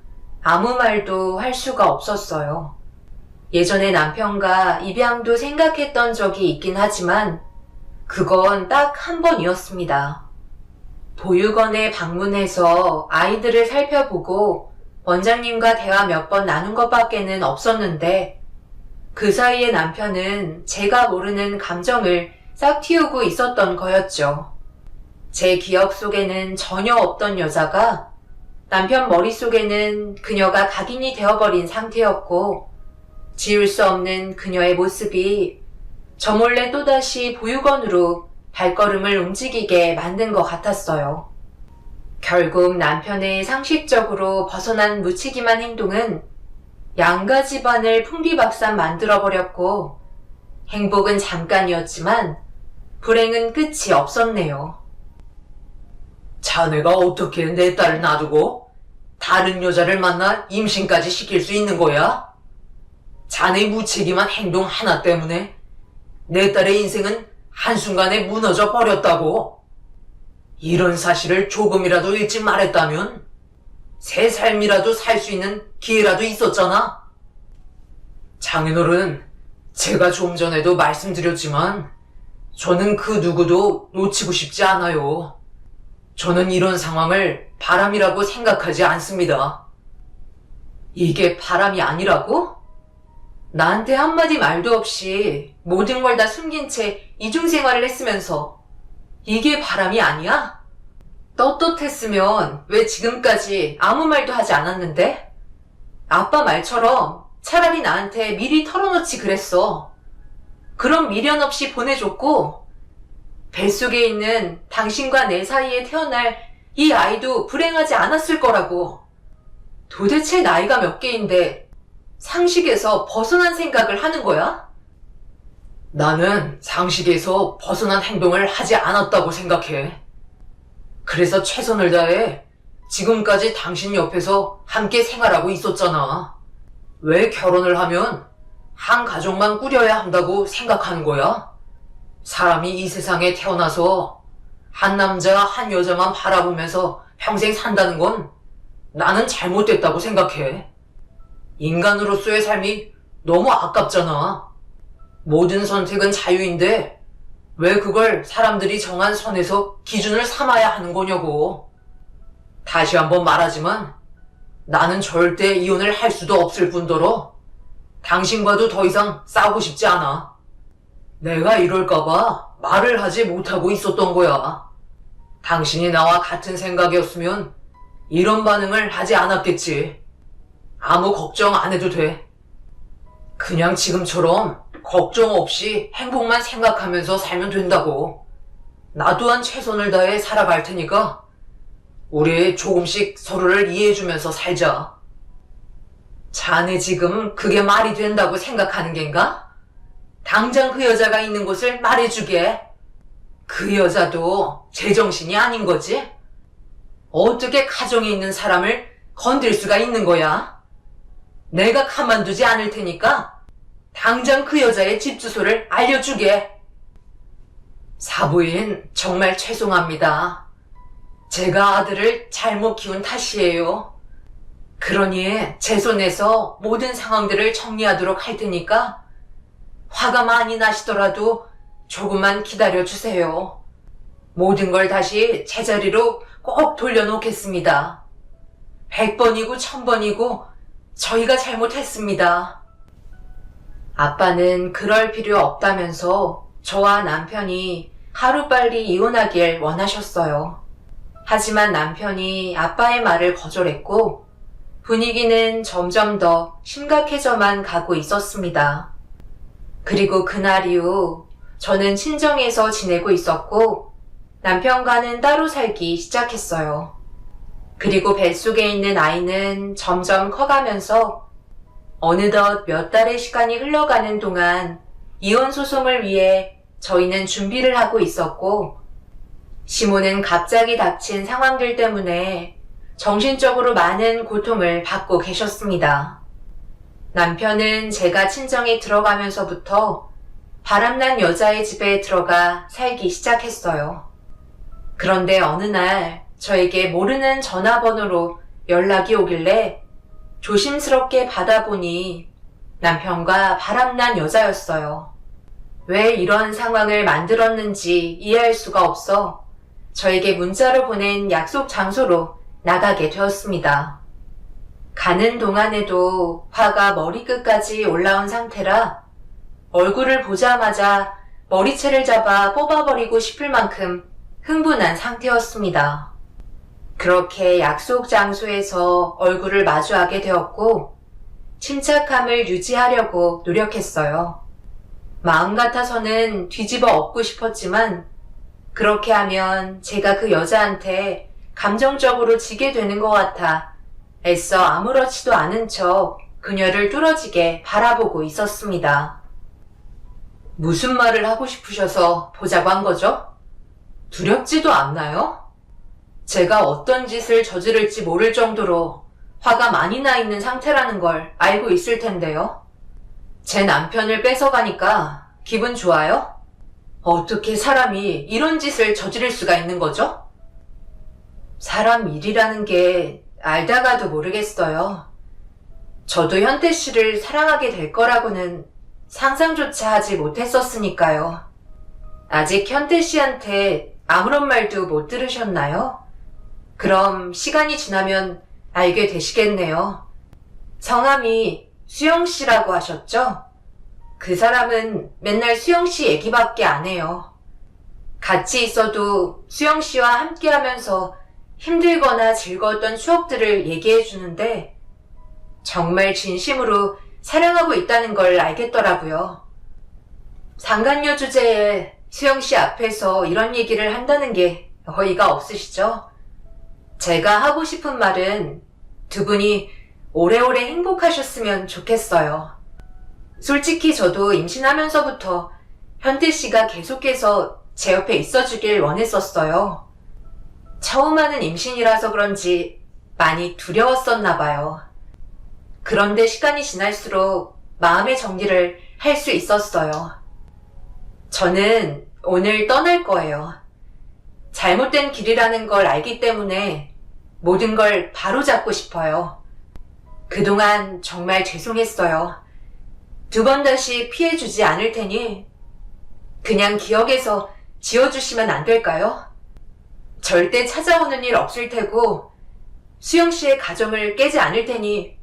아무 말도 할 수가 없었어요. 예전에 남편과 입양도 생각했던 적이 있긴 하지만 그건 딱 한 번이었습니다. 보육원에 방문해서 아이들을 살펴보고 원장님과 대화 몇 번 나눈 것밖에는 없었는데 그 사이에 남편은 제가 모르는 감정을 싹 틔우고 있었던 거였죠. 제 기억 속에는 전혀 없던 여자가 남편 머릿속에는 그녀가 각인이 되어버린 상태였고 지울 수 없는 그녀의 모습이 저 몰래 또다시 보육원으로 발걸음을 움직이게 만든 것 같았어요. 결국 남편의 상식적으로 벗어난 무책임한 행동은 양가 집안을 풍비박산 만들어버렸고 행복은 잠깐이었지만 불행은 끝이 없었네요. 자네가 어떻게 내 딸을 놔두고 다른 여자를 만나 임신까지 시킬 수 있는 거야? 자네 무책임한 행동 하나 때문에 내 딸의 인생은 한순간에 무너져 버렸다고. 이런 사실을 조금이라도 일찍 말했다면 새 삶이라도 살 수 있는 기회라도 있었잖아. 장인어른, 제가 좀 전에도 말씀드렸지만 저는 그 누구도 놓치고 싶지 않아요. 저는 이런 상황을 바람이라고 생각하지 않습니다. 이게 바람이 아니라고? 나한테 한마디 말도 없이 모든 걸 다 숨긴 채 이중생활을 했으면서 이게 바람이 아니야? 떳떳했으면 왜 지금까지 아무 말도 하지 않았는데? 아빠 말처럼 차라리 나한테 미리 털어놓지 그랬어. 그럼 미련 없이 보내줬고 뱃속에 있는 당신과 내 사이에 태어날 이 아이도 불행하지 않았을 거라고. 도대체 나이가 몇 개인데 상식에서 벗어난 생각을 하는 거야? 나는 상식에서 벗어난 행동을 하지 않았다고 생각해. 그래서 최선을 다해 지금까지 당신 옆에서 함께 생활하고 있었잖아. 왜 결혼을 하면 한 가족만 꾸려야 한다고 생각하는 거야? 사람이 이 세상에 태어나서 한 남자 한 여자만 바라보면서 평생 산다는 건 나는 잘못됐다고 생각해. 인간으로서의 삶이 너무 아깝잖아. 모든 선택은 자유인데 왜 그걸 사람들이 정한 선에서 기준을 삼아야 하는 거냐고. 다시 한번 말하지만 나는 절대 이혼을 할 수도 없을 뿐더러 당신과도 더 이상 싸우고 싶지 않아. 내가 이럴까봐 말을 하지 못하고 있었던 거야. 당신이 나와 같은 생각이었으면 이런 반응을 하지 않았겠지. 아무 걱정 안 해도 돼. 그냥 지금처럼 걱정 없이 행복만 생각하면서 살면 된다고. 나 또한 최선을 다해 살아갈 테니까 우리 조금씩 서로를 이해해주면서 살자. 자네 지금 그게 말이 된다고 생각하는 겐가? 당장 그 여자가 있는 곳을 말해주게. 그 여자도 제정신이 아닌 거지? 어떻게 가정에 있는 사람을 건들 수가 있는 거야? 내가 가만두지 않을 테니까 당장 그 여자의 집 주소를 알려주게. 사부인, 정말 죄송합니다. 제가 아들을 잘못 키운 탓이에요. 그러니 제 손에서 모든 상황들을 정리하도록 할 테니까 화가 많이 나시더라도 조금만 기다려주세요. 모든 걸 다시 제자리로 꼭 돌려놓겠습니다. 100번이고 1000번이고 저희가 잘못했습니다. 아빠는 그럴 필요 없다면서 저와 남편이 하루빨리 이혼하길 원하셨어요. 하지만 남편이 아빠의 말을 거절했고 분위기는 점점 더 심각해져만 가고 있었습니다. 그리고 그날 이후 저는 친정에서 지내고 있었고 남편과는 따로 살기 시작했어요. 그리고 뱃속에 있는 아이는 점점 커가면서 어느덧 몇 달의 시간이 흘러가는 동안 이혼 소송을 위해 저희는 준비를 하고 있었고 시모는 갑자기 닥친 상황들 때문에 정신적으로 많은 고통을 받고 계셨습니다. 남편은 제가 친정에 들어가면서부터 바람난 여자의 집에 들어가 살기 시작했어요. 그런데 어느 날 저에게 모르는 전화번호로 연락이 오길래 조심스럽게 받아보니 남편과 바람난 여자였어요. 왜 이런 상황을 만들었는지 이해할 수가 없어 저에게 문자로 보낸 약속 장소로 나가게 되었습니다. 가는 동안에도 화가 머리끝까지 올라온 상태라 얼굴을 보자마자 머리채를 잡아 뽑아버리고 싶을 만큼 흥분한 상태였습니다. 그렇게 약속 장소에서 얼굴을 마주하게 되었고 침착함을 유지하려고 노력했어요. 마음 같아서는 뒤집어 엎고 싶었지만 그렇게 하면 제가 그 여자한테 감정적으로 지게 되는 것 같아 애써 아무렇지도 않은 척 그녀를 뚫어지게 바라보고 있었습니다. 무슨 말을 하고 싶으셔서 보자고 한 거죠? 두렵지도 않나요? 제가 어떤 짓을 저지를지 모를 정도로 화가 많이 나 있는 상태라는 걸 알고 있을 텐데요. 제 남편을 뺏어가니까 기분 좋아요? 어떻게 사람이 이런 짓을 저지를 수가 있는 거죠? 사람 일이라는 게 알다가도 모르겠어요. 저도 현태 씨를 사랑하게 될 거라고는 상상조차 하지 못했었으니까요. 아직 현태 씨한테 아무런 말도 못 들으셨나요? 그럼 시간이 지나면 알게 되시겠네요. 성함이 수영 씨라고 하셨죠? 그 사람은 맨날 수영 씨 얘기밖에 안 해요. 같이 있어도 수영 씨와 함께 하면서 힘들거나 즐거웠던 추억들을 얘기해 주는데 정말 진심으로 사랑하고 있다는 걸 알겠더라고요. 상간녀 주제에 수영 씨 앞에서 이런 얘기를 한다는 게 어이가 없으시죠? 제가 하고 싶은 말은 두 분이 오래오래 행복하셨으면 좋겠어요. 솔직히 저도 임신하면서부터 현태 씨가 계속해서 제 옆에 있어주길 원했었어요. 처음 하는 임신이라서 그런지 많이 두려웠었나 봐요. 그런데 시간이 지날수록 마음의 정리를 할 수 있었어요. 저는 오늘 떠날 거예요. 잘못된 길이라는 걸 알기 때문에 모든 걸 바로잡고 싶어요. 그동안 정말 죄송했어요. 두 번 다시 피해주지 않을 테니 그냥 기억에서 지워주시면 안 될까요? 절대 찾아오는 일 없을 테고 수영 씨의 가정을 깨지 않을 테니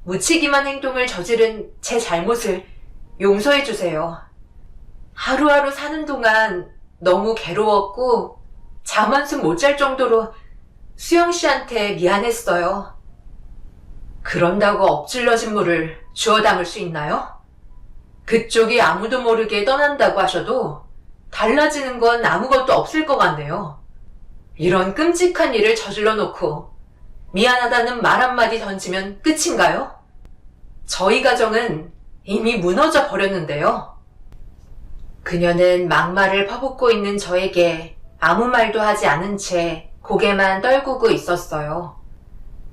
무책임한 행동을 저지른 제 잘못을 용서해 주세요. 하루하루 사는 동안 너무 괴로웠고 잠 한숨 못 잘 정도로 수영 씨한테 미안했어요. 그런다고 엎질러진 물을 주워 담을 수 있나요? 그쪽이 아무도 모르게 떠난다고 하셔도 달라지는 건 아무것도 없을 것 같네요. 이런 끔찍한 일을 저질러 놓고 미안하다는 말 한마디 던지면 끝인가요? 저희 가정은 이미 무너져 버렸는데요. 그녀는 막말을 퍼붓고 있는 저에게 아무 말도 하지 않은 채 고개만 떨구고 있었어요.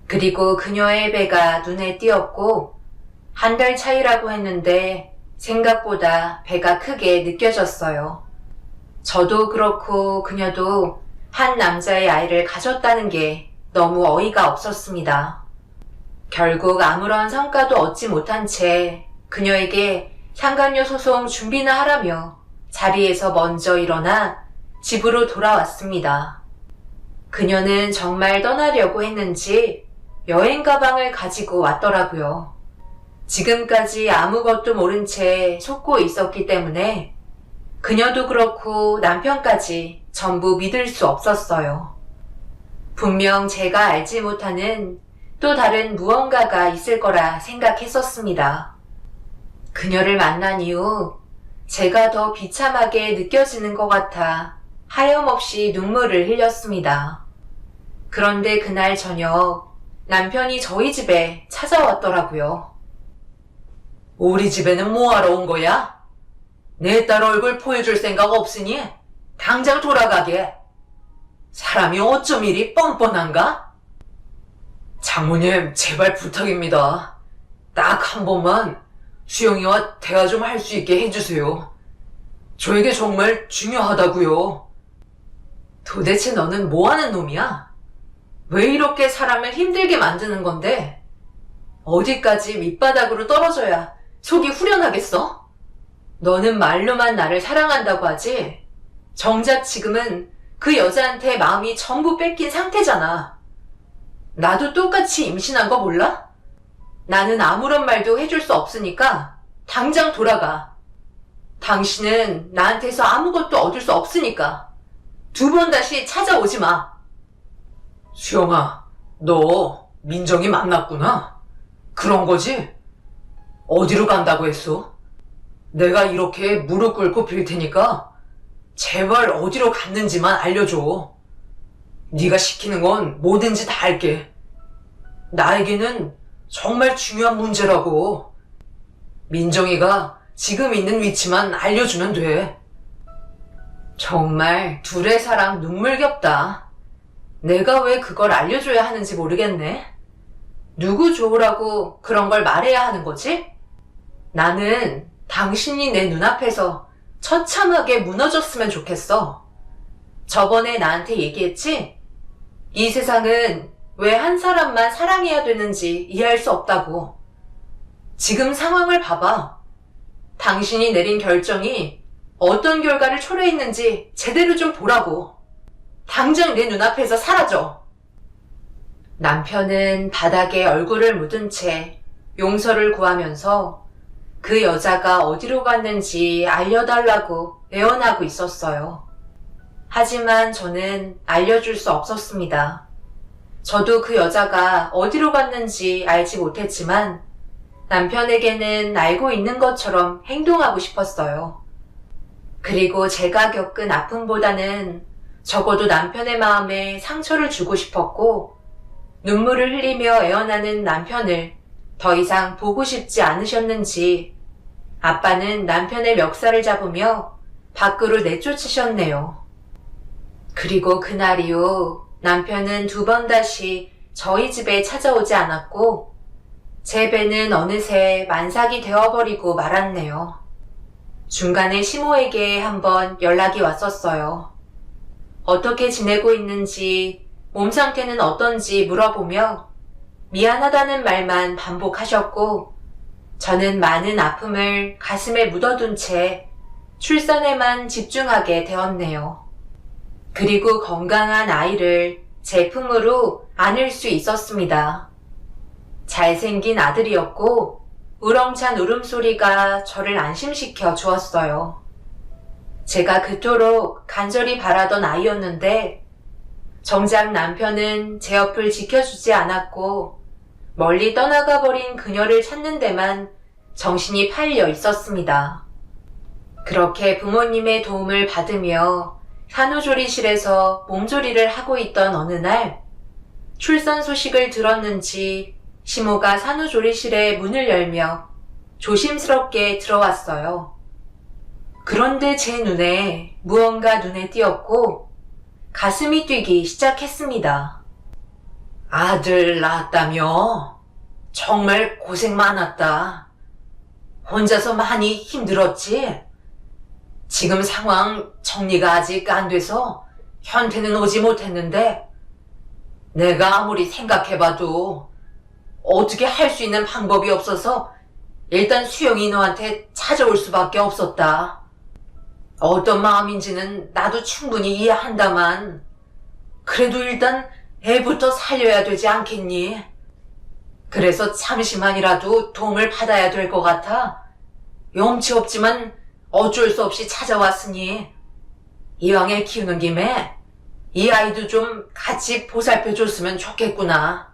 그리고 그녀의 배가 눈에 띄었고 한 달 차이라고 했는데 생각보다 배가 크게 느껴졌어요. 저도 그렇고 그녀도 한 남자의 아이를 가졌다는 게 너무 어이가 없었습니다. 결국 아무런 성과도 얻지 못한 채 그녀에게 상간녀 소송 준비나 하라며 자리에서 먼저 일어나 집으로 돌아왔습니다. 그녀는 정말 떠나려고 했는지 여행 가방을 가지고 왔더라고요. 지금까지 아무것도 모른 채 속고 있었기 때문에 그녀도 그렇고 남편까지 전부 믿을 수 없었어요. 분명 제가 알지 못하는 또 다른 무언가가 있을 거라 생각했었습니다. 그녀를 만난 이후 제가 더 비참하게 느껴지는 것 같아 하염없이 눈물을 흘렸습니다. 그런데 그날 저녁 남편이 저희 집에 찾아왔더라고요. 우리 집에는 뭐하러 온 거야? 내 딸 얼굴 보여줄 생각 없으니 당장 돌아가게. 사람이 어쩜 이리 뻔뻔한가? 장모님, 제발 부탁입니다. 딱 한 번만 수영이와 대화 좀 할 수 있게 해주세요. 저에게 정말 중요하다고요. 도대체 너는 뭐 하는 놈이야? 왜 이렇게 사람을 힘들게 만드는 건데? 어디까지 밑바닥으로 떨어져야 속이 후련하겠어? 너는 말로만 나를 사랑한다고 하지? 정작 지금은 그 여자한테 마음이 전부 뺏긴 상태잖아. 나도 똑같이 임신한 거 몰라? 나는 아무런 말도 해줄 수 없으니까 당장 돌아가. 당신은 나한테서 아무것도 얻을 수 없으니까 두 번 다시 찾아오지 마. 수영아, 너 민정이 만났구나. 그런 거지? 어디로 간다고 했어? 내가 이렇게 무릎 꿇고 빌 테니까 제발 어디로 갔는지만 알려줘. 네가 시키는 건 뭐든지 다 할게. 나에게는 정말 중요한 문제라고. 민정이가 지금 있는 위치만 알려주면 돼. 정말 둘의 사랑 눈물겹다. 내가 왜 그걸 알려줘야 하는지 모르겠네. 누구 좋으라고 그런 걸 말해야 하는 거지? 나는 당신이 내 눈앞에서 처참하게 무너졌으면 좋겠어. 저번에 나한테 얘기했지? 이 세상은 왜 한 사람만 사랑해야 되는지 이해할 수 없다고. 지금 상황을 봐봐. 당신이 내린 결정이 어떤 결과를 초래했는지 제대로 좀 보라고. 당장 내 눈앞에서 사라져. 남편은 바닥에 얼굴을 묻은 채 용서를 구하면서 그 여자가 어디로 갔는지 알려달라고 애원하고 있었어요. 하지만 저는 알려줄 수 없었습니다. 저도 그 여자가 어디로 갔는지 알지 못했지만 남편에게는 알고 있는 것처럼 행동하고 싶었어요. 그리고 제가 겪은 아픔보다는 적어도 남편의 마음에 상처를 주고 싶었고 눈물을 흘리며 애원하는 남편을 더 이상 보고 싶지 않으셨는지 아빠는 남편의 멱살을 잡으며 밖으로 내쫓으셨네요. 그리고 그날 이후 남편은 두 번 다시 저희 집에 찾아오지 않았고 제 배는 어느새 만삭이 되어버리고 말았네요. 중간에 시모에게 한번 연락이 왔었어요. 어떻게 지내고 있는지, 몸 상태는 어떤지 물어보며 미안하다는 말만 반복하셨고 저는 많은 아픔을 가슴에 묻어둔 채 출산에만 집중하게 되었네요. 그리고 건강한 아이를 제 품으로 안을 수 있었습니다. 잘생긴 아들이었고 우렁찬 울음소리가 저를 안심시켜 주었어요. 제가 그토록 간절히 바라던 아이였는데 정작 남편은 제 옆을 지켜주지 않았고 멀리 떠나가 버린 그녀를 찾는 데만 정신이 팔려 있었습니다. 그렇게 부모님의 도움을 받으며 산후조리실에서 몸조리를 하고 있던 어느 날 출산 소식을 들었는지 시모가 산후조리실의 문을 열며 조심스럽게 들어왔어요. 그런데 제 눈에 무언가 눈에 띄었고 가슴이 뛰기 시작했습니다. 아들 낳았다며? 정말 고생 많았다. 혼자서 많이 힘들었지? 지금 상황 정리가 아직 안 돼서 현태는 오지 못했는데 내가 아무리 생각해봐도 어떻게 할 수 있는 방법이 없어서 일단 수영이 너한테 찾아올 수밖에 없었다. 어떤 마음인지는 나도 충분히 이해한다만 그래도 일단 애부터 살려야 되지 않겠니? 그래서 잠시만이라도 도움을 받아야 될 것 같아 염치 없지만 어쩔 수 없이 찾아왔으니 이왕에 키우는 김에 이 아이도 좀 같이 보살펴줬으면 좋겠구나.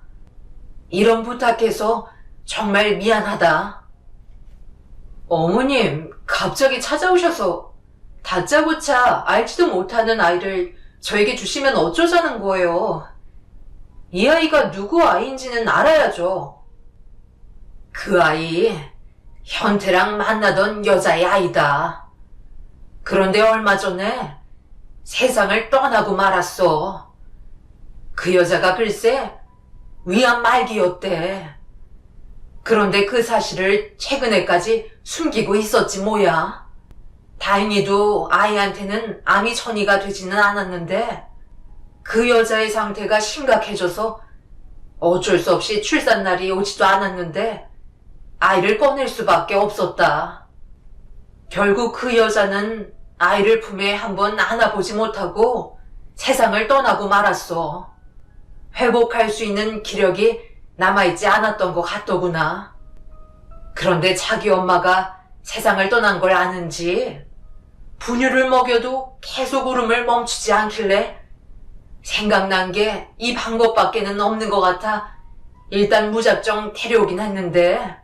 이런 부탁해서 정말 미안하다. 어머님, 갑자기 찾아오셔서 다짜고짜 알지도 못하는 아이를 저에게 주시면 어쩌자는 거예요. 이 아이가 누구 아이인지는 알아야죠. 그 아이, 현태랑 만나던 여자의 아이다. 그런데 얼마 전에 세상을 떠나고 말았어. 그 여자가 글쎄 위암 말기였대. 그런데 그 사실을 최근에까지 숨기고 있었지 뭐야. 다행히도 아이한테는 암이 전이가 되지는 않았는데 그 여자의 상태가 심각해져서 어쩔 수 없이 출산날이 오지도 않았는데 아이를 꺼낼 수밖에 없었다. 결국 그 여자는 아이를 품에 한번 안아보지 못하고 세상을 떠나고 말았어. 회복할 수 있는 기력이 남아있지 않았던 것 같더구나. 그런데 자기 엄마가 세상을 떠난 걸 아는지 분유를 먹여도 계속 울음을 멈추지 않길래 생각난 게 이 방법밖에는 없는 것 같아 일단 무작정 데려오긴 했는데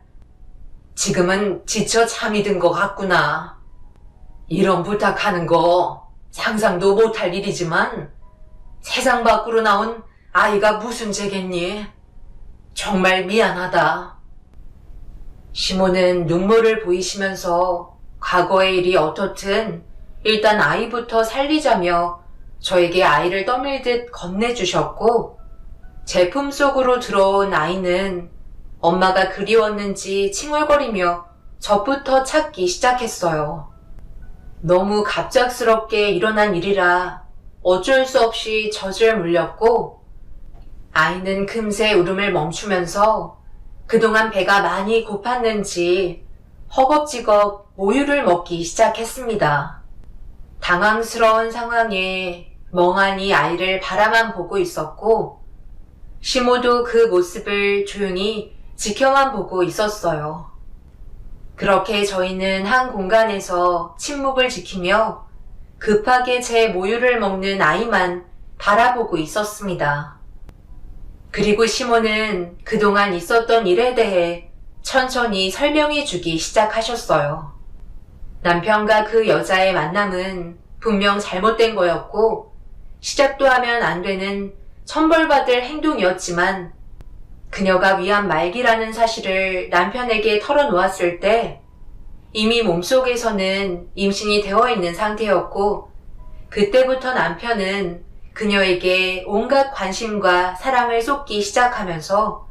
지금은 지쳐 잠이 든 것 같구나. 이런 부탁하는 거 상상도 못할 일이지만 세상 밖으로 나온 아이가 무슨 죄겠니? 정말 미안하다. 시모는 눈물을 보이시면서 과거의 일이 어떻든 일단 아이부터 살리자며 저에게 아이를 떠밀듯 건네주셨고 제품 속으로 들어온 아이는 엄마가 그리웠는지 칭얼거리며 저부터 찾기 시작했어요. 너무 갑작스럽게 일어난 일이라 어쩔 수 없이 젖을 물렸고 아이는 금세 울음을 멈추면서 그동안 배가 많이 고팠는지 허겁지겁 모유를 먹기 시작했습니다. 당황스러운 상황에 멍하니 아이를 바라만 보고 있었고 시모도 그 모습을 조용히 지켜만 보고 있었어요. 그렇게 저희는 한 공간에서 침묵을 지키며 급하게 제 모유를 먹는 아이만 바라보고 있었습니다. 그리고 시모는 그동안 있었던 일에 대해 천천히 설명해 주기 시작하셨어요. 남편과 그 여자의 만남은 분명 잘못된 거였고 시작도 하면 안 되는 천벌받을 행동이었지만 그녀가 위암 말기라는 사실을 남편에게 털어놓았을 때 이미 몸속에서는 임신이 되어 있는 상태였고 그때부터 남편은 그녀에게 온갖 관심과 사랑을 쏟기 시작하면서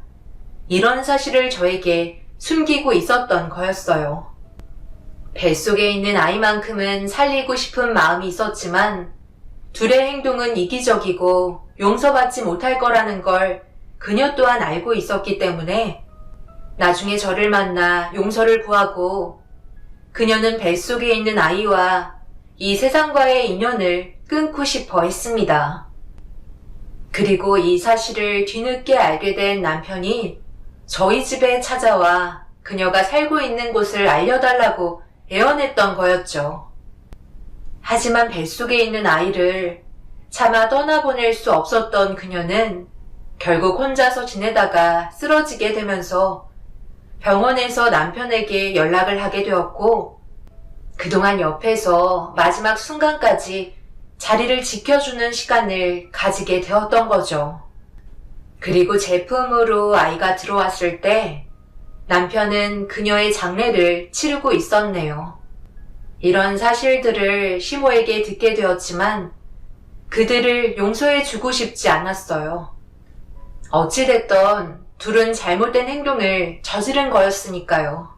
이런 사실을 저에게 숨기고 있었던 거였어요. 뱃속에 있는 아이만큼은 살리고 싶은 마음이 있었지만 둘의 행동은 이기적이고 용서받지 못할 거라는 걸 그녀 또한 알고 있었기 때문에 나중에 저를 만나 용서를 구하고 그녀는 뱃속에 있는 아이와 이 세상과의 인연을 끊고 싶어 했습니다. 그리고 이 사실을 뒤늦게 알게 된 남편이 저희 집에 찾아와 그녀가 살고 있는 곳을 알려달라고 애원했던 거였죠. 하지만 뱃속에 있는 아이를 차마 떠나보낼 수 없었던 그녀는 결국 혼자서 지내다가 쓰러지게 되면서 병원에서 남편에게 연락을 하게 되었고 그동안 옆에서 마지막 순간까지 자리를 지켜주는 시간을 가지게 되었던 거죠. 그리고 제품으로 아이가 들어왔을 때 남편은 그녀의 장례를 치르고 있었네요. 이런 사실들을 시모에게 듣게 되었지만 그들을 용서해주고 싶지 않았어요. 어찌됐던 둘은 잘못된 행동을 저지른 거였으니까요.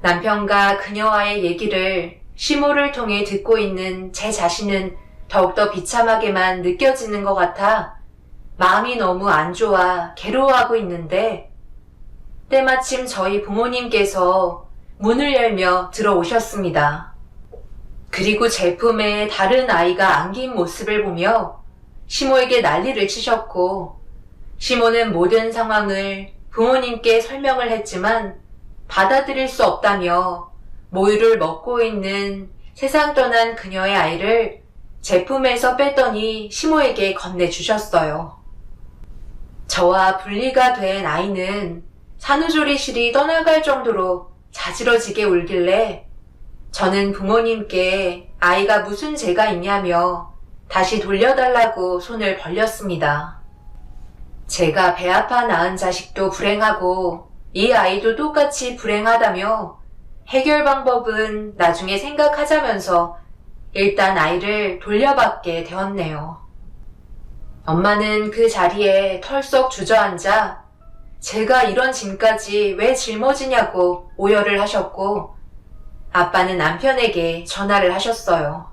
남편과 그녀와의 얘기를 시모를 통해 듣고 있는 제 자신은 더욱더 비참하게만 느껴지는 것 같아 마음이 너무 안 좋아 괴로워하고 있는데 때마침 저희 부모님께서 문을 열며 들어오셨습니다. 그리고 제 품에 다른 아이가 안긴 모습을 보며 시모에게 난리를 치셨고 시모는 모든 상황을 부모님께 설명을 했지만 받아들일 수 없다며 모유를 먹고 있는 세상 떠난 그녀의 아이를 제 품에서 뺐더니 시모에게 건네주셨어요. 저와 분리가 된 아이는 산후조리실이 떠나갈 정도로 자지러지게 울길래 저는 부모님께 아이가 무슨 죄가 있냐며 다시 돌려달라고 손을 벌렸습니다. 제가 배 아파 낳은 자식도 불행하고 이 아이도 똑같이 불행하다며 해결 방법은 나중에 생각하자면서 일단 아이를 돌려받게 되었네요. 엄마는 그 자리에 털썩 주저앉아 제가 이런 짐까지 왜 짊어지냐고 오열을 하셨고 아빠는 남편에게 전화를 하셨어요.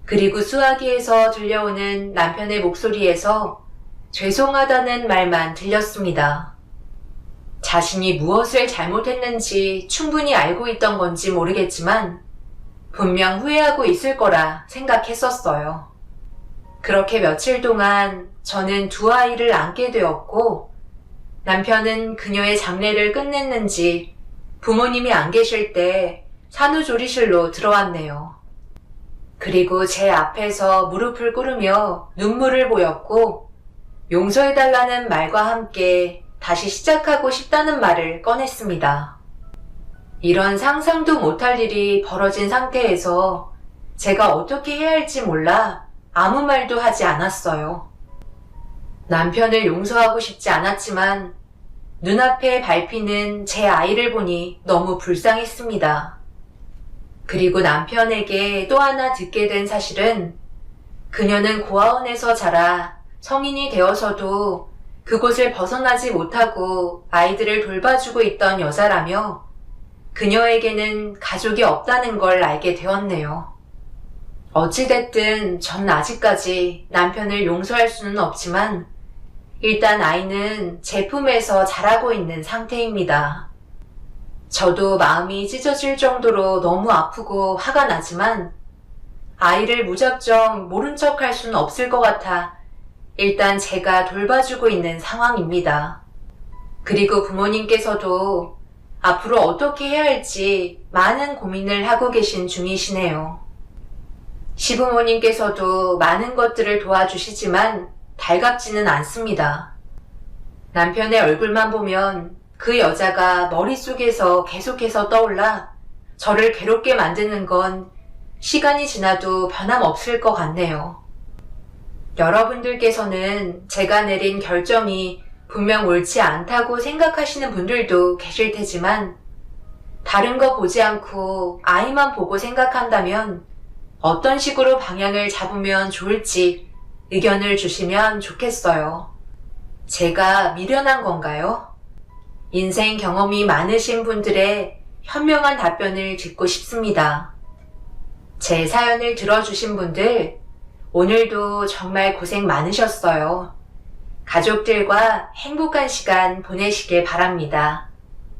그리고 수화기에서 들려오는 남편의 목소리에서 죄송하다는 말만 들렸습니다. 자신이 무엇을 잘못했는지 충분히 알고 있던 건지 모르겠지만 분명 후회하고 있을 거라 생각했었어요. 그렇게 며칠 동안 저는 두 아이를 안게 되었고 남편은 그녀의 장례를 끝냈는지 부모님이 안 계실 때 산후조리실로 들어왔네요. 그리고 제 앞에서 무릎을 꿇으며 눈물을 보였고 용서해달라는 말과 함께 다시 시작하고 싶다는 말을 꺼냈습니다. 이런 상상도 못할 일이 벌어진 상태에서 제가 어떻게 해야 할지 몰라 아무 말도 하지 않았어요. 남편을 용서하고 싶지 않았지만 눈앞에 밟히는 제 아이를 보니 너무 불쌍했습니다. 그리고 남편에게 또 하나 듣게 된 사실은 그녀는 고아원에서 자라 성인이 되어서도 그곳을 벗어나지 못하고 아이들을 돌봐주고 있던 여자라며 그녀에게는 가족이 없다는 걸 알게 되었네요. 어찌됐든 전 아직까지 남편을 용서할 수는 없지만 일단 아이는 제 품에서 자라고 있는 상태입니다. 저도 마음이 찢어질 정도로 너무 아프고 화가 나지만 아이를 무작정 모른 척 할 수는 없을 것 같아 일단 제가 돌봐주고 있는 상황입니다. 그리고 부모님께서도 앞으로 어떻게 해야 할지 많은 고민을 하고 계신 중이시네요. 시부모님께서도 많은 것들을 도와주시지만 달갑지는 않습니다. 남편의 얼굴만 보면 그 여자가 머릿속에서 계속해서 떠올라 저를 괴롭게 만드는 건 시간이 지나도 변함없을 것 같네요. 여러분들께서는 제가 내린 결정이 분명 옳지 않다고 생각하시는 분들도 계실 테지만 다른 거 보지 않고 아이만 보고 생각한다면 어떤 식으로 방향을 잡으면 좋을지 의견을 주시면 좋겠어요. 제가 미련한 건가요? 인생 경험이 많으신 분들의 현명한 답변을 듣고 싶습니다. 제 사연을 들어주신 분들, 오늘도 정말 고생 많으셨어요. 가족들과 행복한 시간 보내시길 바랍니다.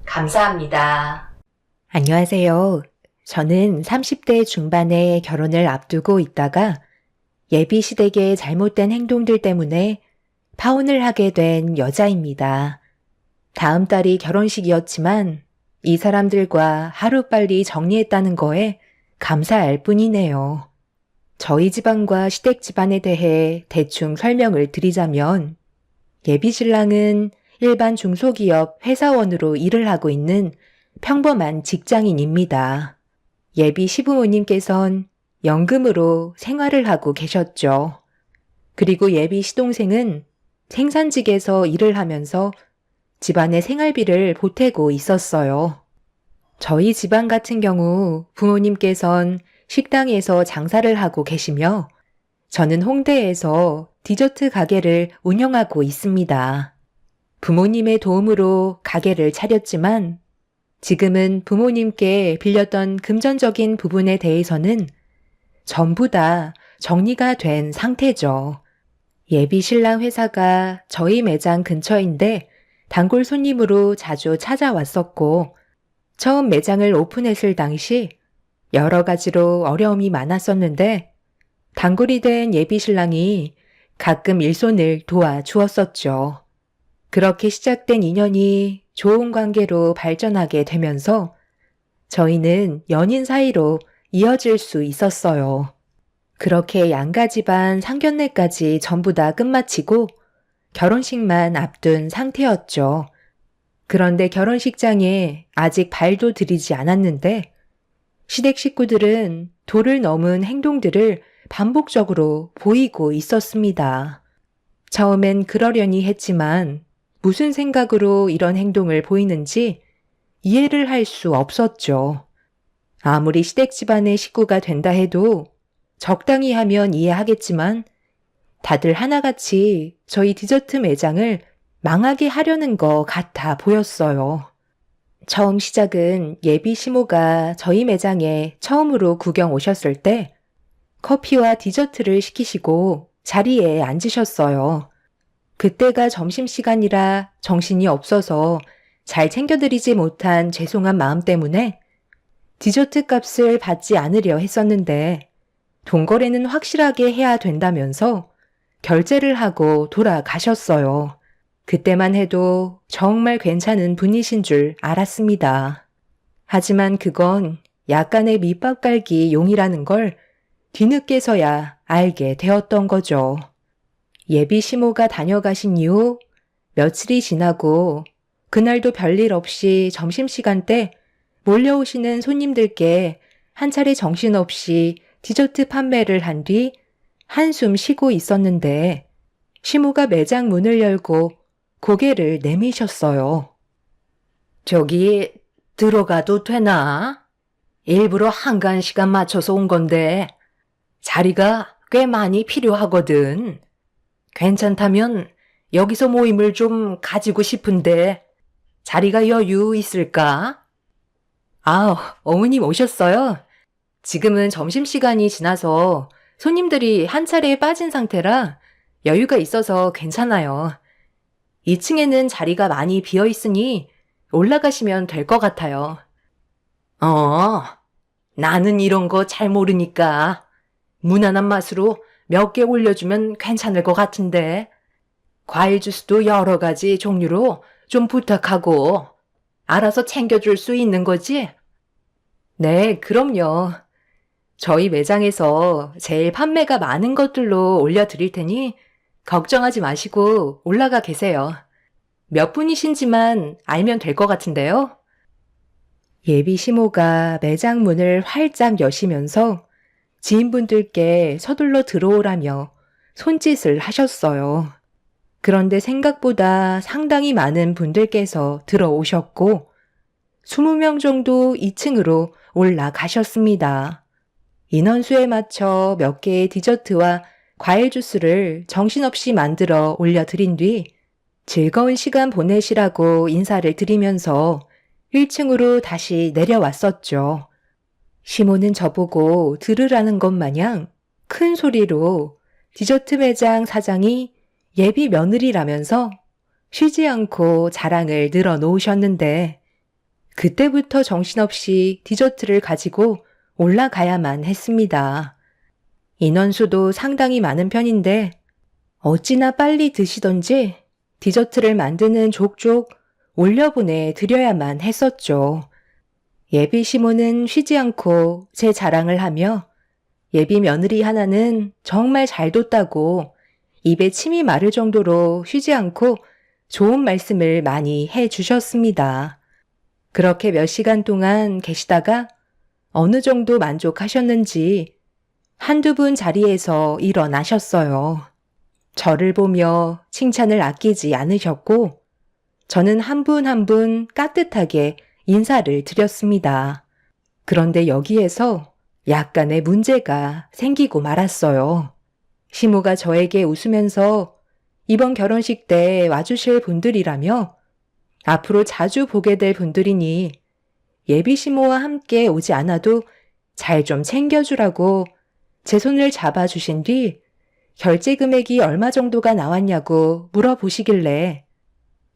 감사합니다. 안녕하세요. 저는 30대 중반에 결혼을 앞두고 있다가 예비 시댁의 잘못된 행동들 때문에 파혼을 하게 된 여자입니다. 다음 달이 결혼식이었지만 이 사람들과 하루빨리 정리했다는 거에 감사할 뿐이네요. 저희 집안과 시댁 집안에 대해 대충 설명을 드리자면 예비 신랑은 일반 중소기업 회사원으로 일을 하고 있는 평범한 직장인입니다. 예비 시부모님께선 연금으로 생활을 하고 계셨죠. 그리고 예비 시동생은 생산직에서 일을 하면서 집안의 생활비를 보태고 있었어요. 저희 집안 같은 경우 부모님께선 식당에서 장사를 하고 계시며 저는 홍대에서 디저트 가게를 운영하고 있습니다. 부모님의 도움으로 가게를 차렸지만 지금은 부모님께 빌렸던 금전적인 부분에 대해서는 전부 다 정리가 된 상태죠. 예비 신랑 회사가 저희 매장 근처인데 단골 손님으로 자주 찾아왔었고, 처음 매장을 오픈했을 당시 여러 가지로 어려움이 많았었는데, 단골이 된 예비 신랑이 가끔 일손을 도와주었었죠. 그렇게 시작된 인연이 좋은 관계로 발전하게 되면서 저희는 연인 사이로 이어질 수 있었어요. 그렇게 양가 집안 상견례까지 전부 다 끝마치고 결혼식만 앞둔 상태였죠. 그런데 결혼식장에 아직 발도 들이지 않았는데 시댁 식구들은 도를 넘은 행동들을 반복적으로 보이고 있었습니다. 처음엔 그러려니 했지만 무슨 생각으로 이런 행동을 보이는지 이해를 할 수 없었죠. 아무리 시댁 집안의 식구가 된다 해도 적당히 하면 이해하겠지만 다들 하나같이 저희 디저트 매장을 망하게 하려는 것 같아 보였어요. 처음 시작은 예비 시모가 저희 매장에 처음으로 구경 오셨을 때 커피와 디저트를 시키시고 자리에 앉으셨어요. 그때가 점심시간이라 정신이 없어서 잘 챙겨드리지 못한 죄송한 마음 때문에 디저트 값을 받지 않으려 했었는데 돈거래는 확실하게 해야 된다면서 결제를 하고 돌아가셨어요. 그때만 해도 정말 괜찮은 분이신 줄 알았습니다. 하지만 그건 약간의 밑밥 깔기 용이라는 걸 뒤늦게서야 알게 되었던 거죠. 예비 시모가 다녀가신 이후 며칠이 지나고 그날도 별일 없이 점심시간 때 몰려오시는 손님들께 한 차례 정신없이 디저트 판매를 한 뒤 한숨 쉬고 있었는데 시모가 매장 문을 열고 고개를 내미셨어요. 저기 들어가도 되나? 일부러 한간 시간 맞춰서 온 건데 자리가 꽤 많이 필요하거든. 괜찮다면 여기서 모임을 좀 가지고 싶은데 자리가 여유 있을까? 아, 어머님 오셨어요? 지금은 점심시간이 지나서 손님들이 한 차례 빠진 상태라 여유가 있어서 괜찮아요. 2층에는 자리가 많이 비어 있으니 올라가시면 될 것 같아요. 나는 이런 거 잘 모르니까 무난한 맛으로 몇 개 올려주면 괜찮을 것 같은데 과일 주스도 여러 가지 종류로 좀 부탁하고 알아서 챙겨줄 수 있는 거지? 네, 그럼요. 저희 매장에서 제일 판매가 많은 것들로 올려드릴 테니 걱정하지 마시고 올라가 계세요. 몇 분이신지만 알면 될 것 같은데요. 예비 시모가 매장 문을 활짝 여시면서 지인분들께 서둘러 들어오라며 손짓을 하셨어요. 그런데 생각보다 상당히 많은 분들께서 들어오셨고 20명 정도 2층으로 올라가셨습니다. 인원수에 맞춰 몇 개의 디저트와 과일 주스를 정신없이 만들어 올려드린 뒤 즐거운 시간 보내시라고 인사를 드리면서 1층으로 다시 내려왔었죠. 시모는 저보고 들으라는 것 마냥 큰 소리로 디저트 매장 사장이 예비 며느리라면서 쉬지 않고 자랑을 늘어놓으셨는데 그때부터 정신없이 디저트를 가지고 올라가야만 했습니다. 인원수도 상당히 많은 편인데 어찌나 빨리 드시던지 디저트를 만드는 족족 올려보내 드려야만 했었죠. 예비 시모는 쉬지 않고 제 자랑을 하며 예비 며느리 하나는 정말 잘 뒀다고 입에 침이 마를 정도로 쉬지 않고 좋은 말씀을 많이 해 주셨습니다. 그렇게 몇 시간 동안 계시다가 어느 정도 만족하셨는지 한두 분 자리에서 일어나셨어요. 저를 보며 칭찬을 아끼지 않으셨고 저는 한 분 한 분 깍듯하게 인사를 드렸습니다. 그런데 여기에서 약간의 문제가 생기고 말았어요. 시모가 저에게 웃으면서 이번 결혼식 때 와주실 분들이라며 앞으로 자주 보게 될 분들이니 예비 시모와 함께 오지 않아도 잘 좀 챙겨주라고 제 손을 잡아주신 뒤 결제 금액이 얼마 정도가 나왔냐고 물어보시길래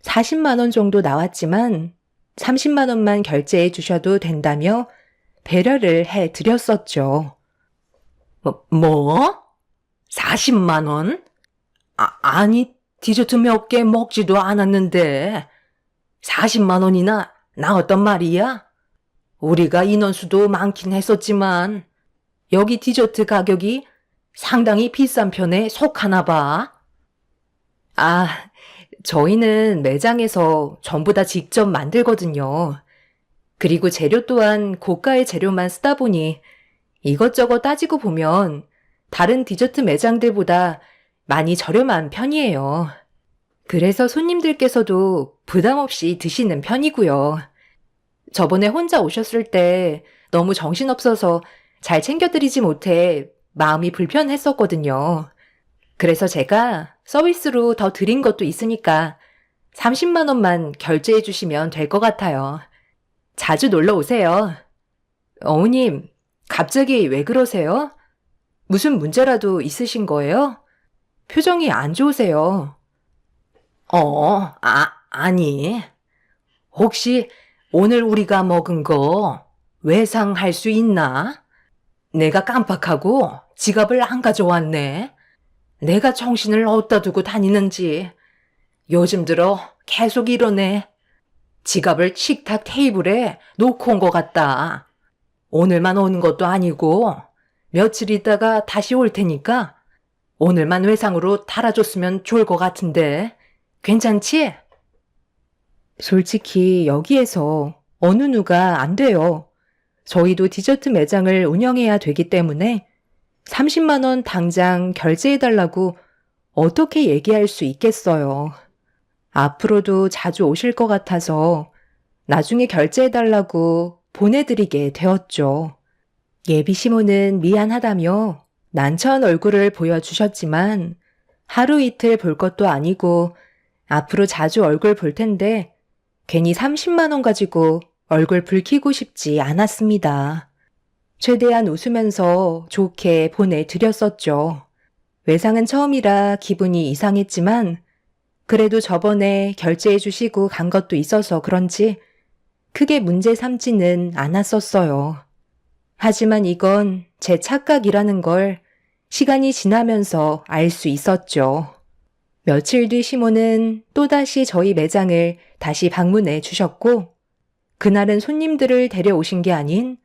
40만 원 정도 나왔지만 30만 원만 결제해 주셔도 된다며 배려를 해 드렸었죠. 뭐? 40만 원? 아니, 디저트 몇 개 먹지도 않았는데 40만 원이나 나왔단 말이야? 우리가 인원수도 많긴 했었지만 여기 디저트 가격이 상당히 비싼 편에 속하나 봐. 아, 저희는 매장에서 전부 다 직접 만들거든요. 그리고 재료 또한 고가의 재료만 쓰다 보니 이것저것 따지고 보면 다른 디저트 매장들보다 많이 저렴한 편이에요. 그래서 손님들께서도 부담 없이 드시는 편이고요. 저번에 혼자 오셨을 때 너무 정신없어서 잘 챙겨드리지 못해 마음이 불편했었거든요. 그래서 제가 서비스로 더 드린 것도 있으니까 30만 원만 결제해 주시면 될 것 같아요. 자주 놀러 오세요. 어머님, 갑자기 왜 그러세요? 무슨 문제라도 있으신 거예요? 표정이 안 좋으세요. 아니. 혹시 오늘 우리가 먹은 거 외상할 수 있나? 내가 깜빡하고 지갑을 안 가져왔네. 내가 정신을 어디다 두고 다니는지 요즘 들어 계속 이러네. 지갑을 식탁 테이블에 놓고 온 것 같다. 오늘만 오는 것도 아니고 며칠 있다가 다시 올 테니까 오늘만 외상으로 달아줬으면 좋을 것 같은데 괜찮지? 솔직히 여기에서 어느 누가 안 돼요. 저희도 디저트 매장을 운영해야 되기 때문에 30만 원 당장 결제해달라고 어떻게 얘기할 수 있겠어요. 앞으로도 자주 오실 것 같아서 나중에 결제해달라고 보내드리게 되었죠. 예비 시모는 미안하다며 난처한 얼굴을 보여주셨지만 하루 이틀 볼 것도 아니고 앞으로 자주 얼굴 볼 텐데 괜히 30만 원 가지고 얼굴 붉히고 싶지 않았습니다. 최대한 웃으면서 좋게 보내드렸었죠. 외상은 처음이라 기분이 이상했지만 그래도 저번에 결제해 주시고 간 것도 있어서 그런지 크게 문제 삼지는 않았었어요. 하지만 이건 제 착각이라는 걸 시간이 지나면서 알 수 있었죠. 며칠 뒤 시모는 또다시 저희 매장을 다시 방문해 주셨고 그날은 손님들을 데려오신 게 아닌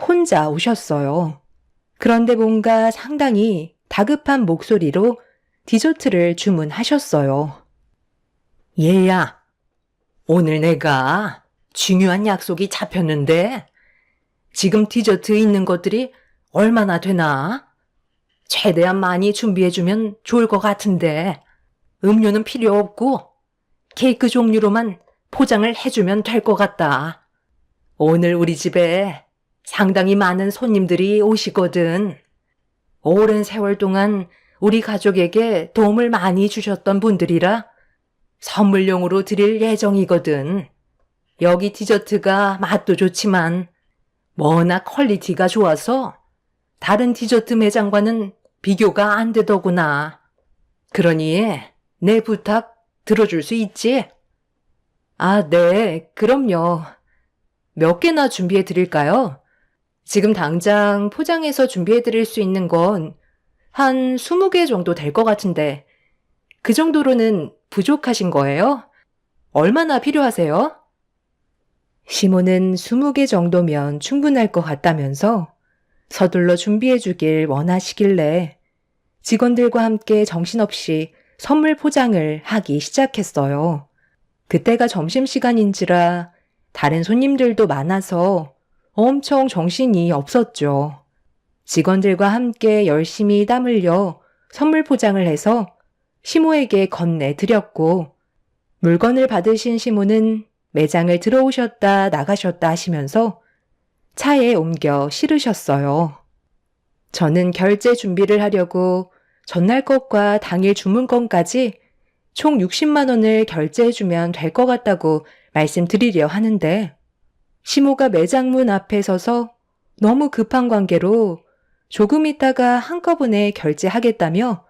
혼자 오셨어요. 그런데 뭔가 상당히 다급한 목소리로 디저트를 주문하셨어요. 얘야, 오늘 내가 중요한 약속이 잡혔는데 지금 디저트 있는 것들이 얼마나 되나? 최대한 많이 준비해주면 좋을 것 같은데 음료는 필요 없고 케이크 종류로만 포장을 해주면 될 것 같다. 오늘 우리 집에 상당히 많은 손님들이 오시거든. 오랜 세월 동안 우리 가족에게 도움을 많이 주셨던 분들이라 선물용으로 드릴 예정이거든. 여기 디저트가 맛도 좋지만 워낙 퀄리티가 좋아서 다른 디저트 매장과는 비교가 안 되더구나. 그러니 내 부탁 들어줄 수 있지? 아, 네, 그럼요. 몇 개나 준비해 드릴까요? 지금 당장 포장해서 준비해 드릴 수 있는 건 한 20개 정도 될 것 같은데 그 정도로는 부족하신 거예요? 얼마나 필요하세요? 시모는 20개 정도면 충분할 것 같다면서 서둘러 준비해 주길 원하시길래 직원들과 함께 정신없이 선물 포장을 하기 시작했어요. 그때가 점심시간인지라 다른 손님들도 많아서 엄청 정신이 없었죠. 직원들과 함께 열심히 땀 흘려 선물 포장을 해서 시모에게 건네드렸고 물건을 받으신 시모는 매장을 들어오셨다 나가셨다 하시면서 차에 옮겨 실으셨어요. 저는 결제 준비를 하려고 전날 것과 당일 주문건까지 총 60만 원을 결제해주면 될 것 같다고 말씀드리려 하는데 시모가 매장 문 앞에 서서 너무 급한 관계로 조금 있다가 한꺼번에 결제하겠다며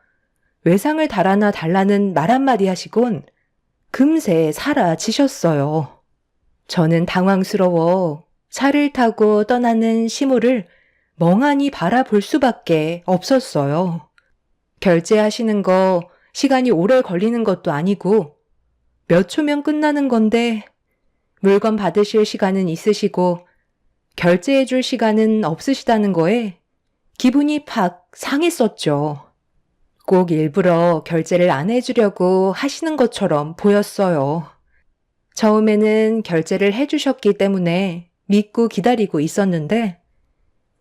외상을 달아나 달라는 말 한마디 하시곤 금세 사라지셨어요. 저는 당황스러워 차를 타고 떠나는 시모를 멍하니 바라볼 수밖에 없었어요. 결제하시는 거 시간이 오래 걸리는 것도 아니고 몇 초면 끝나는 건데 물건 받으실 시간은 있으시고 결제해 줄 시간은 없으시다는 거에 기분이 팍 상했었죠. 꼭 일부러 결제를 안 해주려고 하시는 것처럼 보였어요. 처음에는 결제를 해주셨기 때문에 믿고 기다리고 있었는데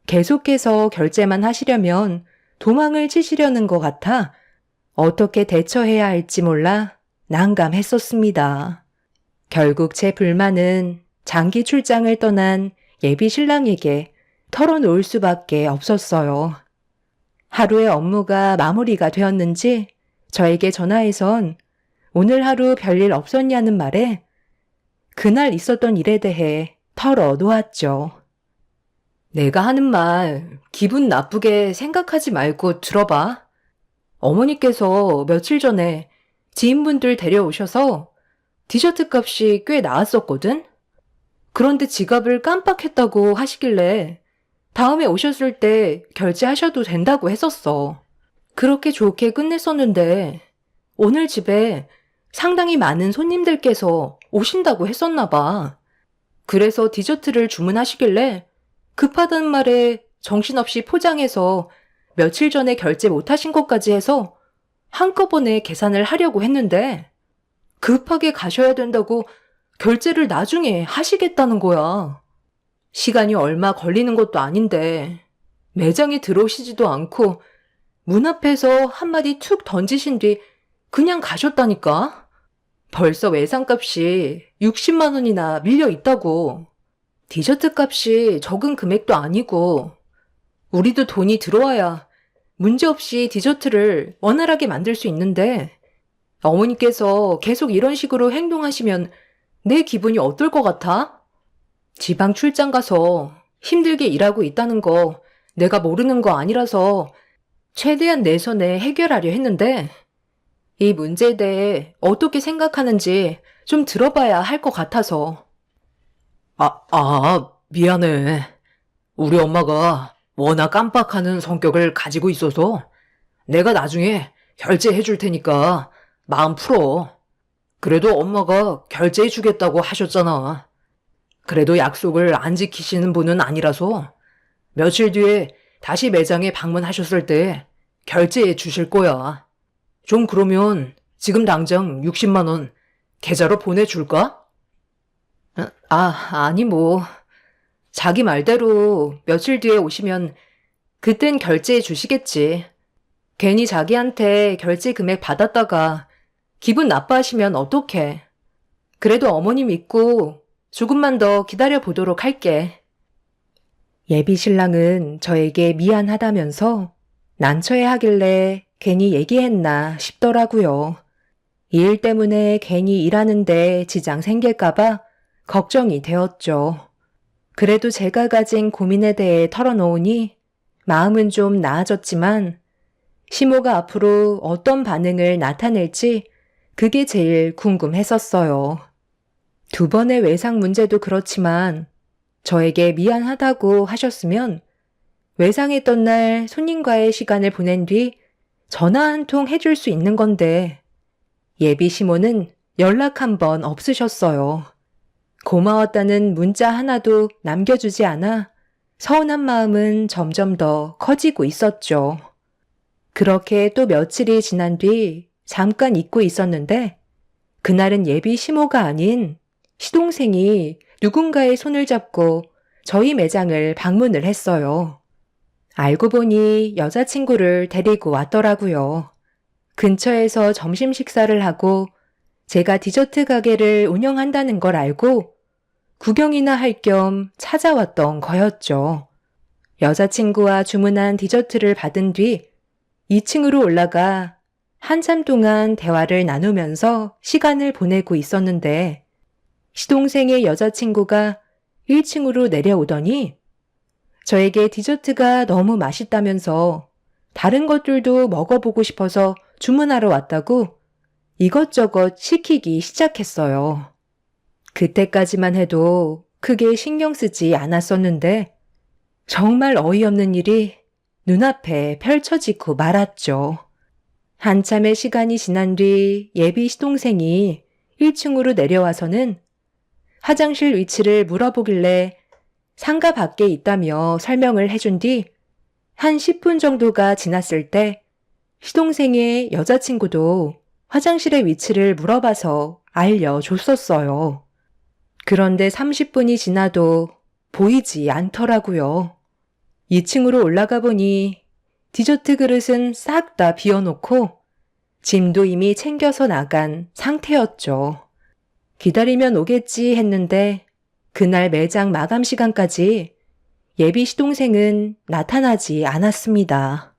계속해서 결제만 하시려면 도망을 치시려는 것 같아 어떻게 대처해야 할지 몰라 난감했었습니다. 결국 제 불만은 장기 출장을 떠난 예비 신랑에게 털어놓을 수밖에 없었어요. 하루의 업무가 마무리가 되었는지 저에게 전화해선 오늘 하루 별일 없었냐는 말에 그날 있었던 일에 대해 털어놓았죠. 내가 하는 말 기분 나쁘게 생각하지 말고 들어봐. 어머니께서 며칠 전에 지인분들 데려오셔서 디저트 값이 꽤 나왔었거든? 그런데 지갑을 깜빡했다고 하시길래 다음에 오셨을 때 결제하셔도 된다고 했었어. 그렇게 좋게 끝냈었는데 오늘 집에 상당히 많은 손님들께서 오신다고 했었나 봐. 그래서 디저트를 주문하시길래 급하다는 말에 정신없이 포장해서 며칠 전에 결제 못하신 것까지 해서 한꺼번에 계산을 하려고 했는데 급하게 가셔야 된다고 결제를 나중에 하시겠다는 거야. 시간이 얼마 걸리는 것도 아닌데 매장에 들어오시지도 않고 문 앞에서 한마디 툭 던지신 뒤 그냥 가셨다니까? 벌써 외상값이 60만 원이나 밀려 있다고. 디저트 값이 적은 금액도 아니고 우리도 돈이 들어와야 문제없이 디저트를 원활하게 만들 수 있는데 어머니께서 계속 이런 식으로 행동하시면 내 기분이 어떨 것 같아? 지방 출장 가서 힘들게 일하고 있다는 거 내가 모르는 거 아니라서 최대한 내 선에 해결하려 했는데 이 문제에 대해 어떻게 생각하는지 좀 들어봐야 할 것 같아서. 미안해. 우리 엄마가 워낙 깜빡하는 성격을 가지고 있어서 내가 나중에 결제해 줄 테니까 마음 풀어. 그래도 엄마가 결제해 주겠다고 하셨잖아. 그래도 약속을 안 지키시는 분은 아니라서 며칠 뒤에 다시 매장에 방문하셨을 때 결제해 주실 거야. 좀 그러면 지금 당장 60만 원 계좌로 보내줄까? 아니 뭐. 자기 말대로 며칠 뒤에 오시면 그땐 결제해 주시겠지. 괜히 자기한테 결제 금액 받았다가 기분 나빠하시면 어떡해. 그래도 어머니 믿고 조금만 더 기다려 보도록 할게. 예비 신랑은 저에게 미안하다면서 난처해 하길래 괜히 얘기했나 싶더라고요. 이 일 때문에 괜히 일하는데 지장 생길까봐 걱정이 되었죠. 그래도 제가 가진 고민에 대해 털어놓으니 마음은 좀 나아졌지만 시모가 앞으로 어떤 반응을 나타낼지 그게 제일 궁금했었어요. 두 번의 외상 문제도 그렇지만 저에게 미안하다고 하셨으면 외상했던 날 손님과의 시간을 보낸 뒤 전화 한 통 해줄 수 있는 건데 예비 시모는 연락 한 번 없으셨어요. 고마웠다는 문자 하나도 남겨주지 않아 서운한 마음은 점점 더 커지고 있었죠. 그렇게 또 며칠이 지난 뒤 잠깐 잊고 있었는데 그날은 예비 시모가 아닌 시동생이 누군가의 손을 잡고 저희 매장을 방문을 했어요. 알고 보니 여자친구를 데리고 왔더라고요. 근처에서 점심 식사를 하고 제가 디저트 가게를 운영한다는 걸 알고 구경이나 할 겸 찾아왔던 거였죠. 여자친구와 주문한 디저트를 받은 뒤 2층으로 올라가 한참 동안 대화를 나누면서 시간을 보내고 있었는데 시동생의 여자친구가 1층으로 내려오더니 저에게 디저트가 너무 맛있다면서 다른 것들도 먹어보고 싶어서 주문하러 왔다고 이것저것 시키기 시작했어요. 그때까지만 해도 크게 신경 쓰지 않았었는데 정말 어이없는 일이 눈앞에 펼쳐지고 말았죠. 한참의 시간이 지난 뒤 예비 시동생이 1층으로 내려와서는 화장실 위치를 물어보길래 상가 밖에 있다며 설명을 해준 뒤 한 10분 정도가 지났을 때 시동생의 여자친구도 화장실의 위치를 물어봐서 알려줬었어요. 그런데 30분이 지나도 보이지 않더라고요. 2층으로 올라가 보니 디저트 그릇은 싹 다 비워놓고 짐도 이미 챙겨서 나간 상태였죠. 기다리면 오겠지 했는데 그날 매장 마감 시간까지 예비 시동생은 나타나지 않았습니다.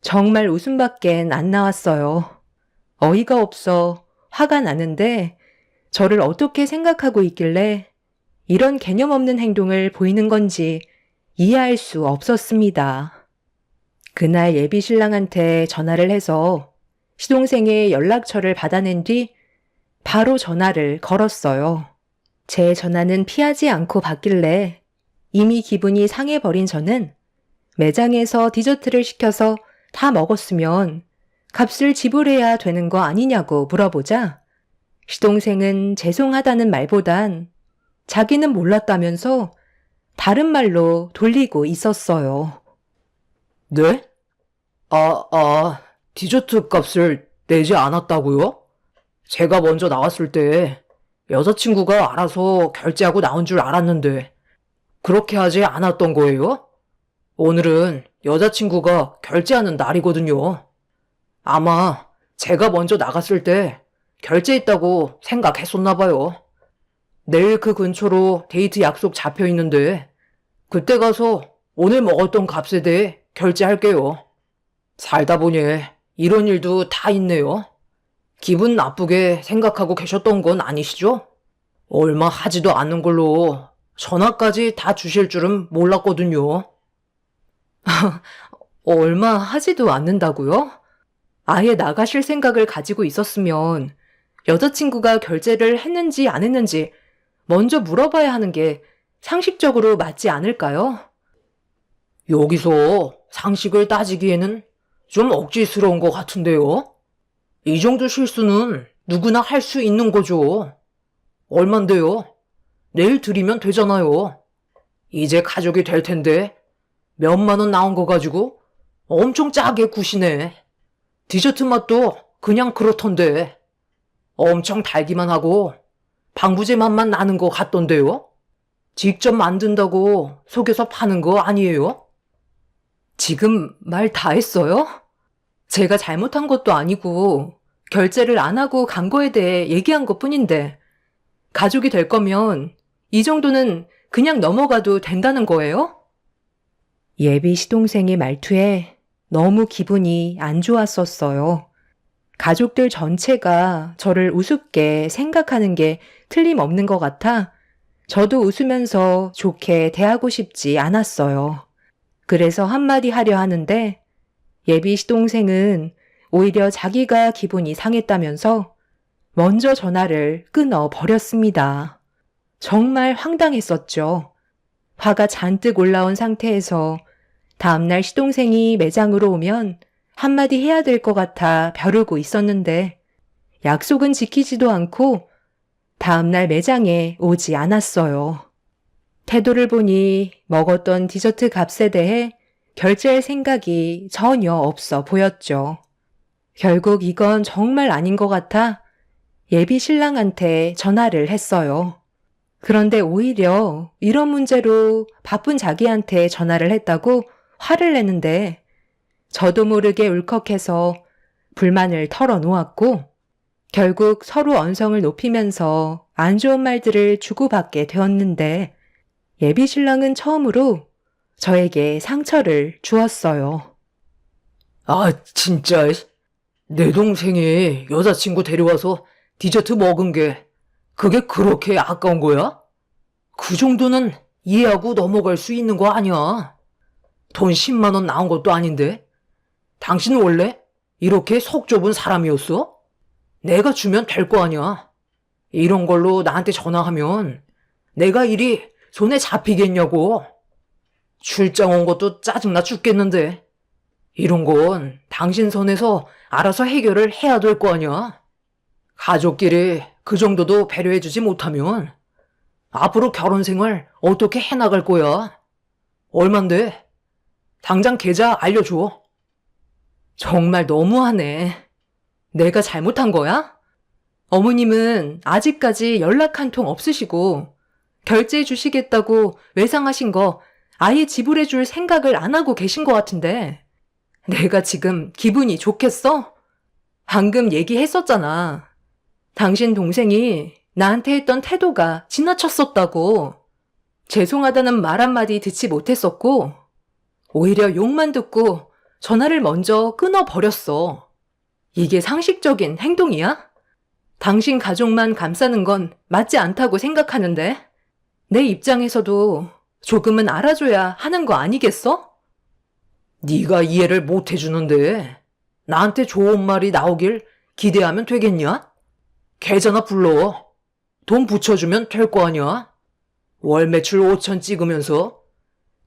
정말 웃음밖엔 안 나왔어요. 어이가 없어 화가 나는데 저를 어떻게 생각하고 있길래 이런 개념 없는 행동을 보이는 건지 이해할 수 없었습니다. 그날 예비 신랑한테 전화를 해서 시동생의 연락처를 받아낸 뒤 바로 전화를 걸었어요. 제 전화는 피하지 않고 받길래 이미 기분이 상해버린 저는 매장에서 디저트를 시켜서 다 먹었으면 값을 지불해야 되는 거 아니냐고 물어보자 시동생은 죄송하다는 말보단 자기는 몰랐다면서 다른 말로 돌리고 있었어요. 네? 디저트 값을 내지 않았다고요? 제가 먼저 나왔을 때 여자친구가 알아서 결제하고 나온 줄 알았는데 그렇게 하지 않았던 거예요? 오늘은 여자친구가 결제하는 날이거든요. 아마 제가 먼저 나갔을 때 결제했다고 생각했었나 봐요. 내일 그 근처로 데이트 약속 잡혀 있는데 그때 가서 오늘 먹었던 값에 대해 결제할게요. 살다 보니 이런 일도 다 있네요. 기분 나쁘게 생각하고 계셨던 건 아니시죠? 얼마 하지도 않는 걸로 전화까지 다 주실 줄은 몰랐거든요. 얼마 하지도 않는다고요? 아예 나가실 생각을 가지고 있었으면 여자친구가 결제를 했는지 안 했는지 먼저 물어봐야 하는 게 상식적으로 맞지 않을까요? 여기서 상식을 따지기에는 좀 억지스러운 것 같은데요? 이 정도 실수는 누구나 할 수 있는 거죠. 얼만데요? 내일 드리면 되잖아요. 이제 가족이 될 텐데 몇만 원 나온 거 가지고 엄청 짜게 구시네. 디저트 맛도 그냥 그렇던데 엄청 달기만 하고 방부제 맛만 나는 거 같던데요? 직접 만든다고 속여서 파는 거 아니에요? 지금 말 다 했어요? 제가 잘못한 것도 아니고 결제를 안 하고 간 거에 대해 얘기한 것 뿐인데 가족이 될 거면 이 정도는 그냥 넘어가도 된다는 거예요? 예비 시동생의 말투에 너무 기분이 안 좋았었어요. 가족들 전체가 저를 우습게 생각하는 게 틀림없는 것 같아 저도 웃으면서 좋게 대하고 싶지 않았어요. 그래서 한마디 하려 하는데 예비 시동생은 오히려 자기가 기분이 상했다면서 먼저 전화를 끊어 버렸습니다. 정말 황당했었죠. 화가 잔뜩 올라온 상태에서 다음날 시동생이 매장으로 오면 한마디 해야 될 것 같아 벼르고 있었는데 약속은 지키지도 않고 다음날 매장에 오지 않았어요. 태도를 보니 먹었던 디저트 값에 대해 결제할 생각이 전혀 없어 보였죠. 결국 이건 정말 아닌 것 같아 예비 신랑한테 전화를 했어요. 그런데 오히려 이런 문제로 바쁜 자기한테 전화를 했다고 화를 내는데 저도 모르게 울컥해서 불만을 털어놓았고 결국 서로 언성을 높이면서 안 좋은 말들을 주고받게 되었는데 예비 신랑은 처음으로 저에게 상처를 주었어요. 진짜 내 동생이 여자친구 데려와서 디저트 먹은 게 그게 그렇게 아까운 거야? 그 정도는 이해하고 넘어갈 수 있는 거 아니야. 돈 10만 원 나온 것도 아닌데? 당신은 원래 이렇게 속 좁은 사람이었어? 내가 주면 될 거 아니야. 이런 걸로 나한테 전화하면 내가 일이 손에 잡히겠냐고. 출장 온 것도 짜증나 죽겠는데. 이런 건 당신 선에서 알아서 해결을 해야 될 거 아니야. 가족끼리 그 정도도 배려해주지 못하면 앞으로 결혼 생활 어떻게 해나갈 거야? 얼만데? 당장 계좌 알려줘. 정말 너무하네. 내가 잘못한 거야? 어머님은 아직까지 연락 한 통 없으시고 결제해 주시겠다고 외상하신 거 아예 지불해 줄 생각을 안 하고 계신 것 같은데 내가 지금 기분이 좋겠어? 방금 얘기했었잖아. 당신 동생이 나한테 했던 태도가 지나쳤었다고. 죄송하다는 말 한마디 듣지 못했었고 오히려 욕만 듣고 전화를 먼저 끊어버렸어. 이게 상식적인 행동이야? 당신 가족만 감싸는 건 맞지 않다고 생각하는데 내 입장에서도 조금은 알아줘야 하는 거 아니겠어? 네가 이해를 못 해주는데 나한테 좋은 말이 나오길 기대하면 되겠냐? 계좌나 불러. 돈 붙여주면 될 거 아니야? 월 매출 5천 찍으면서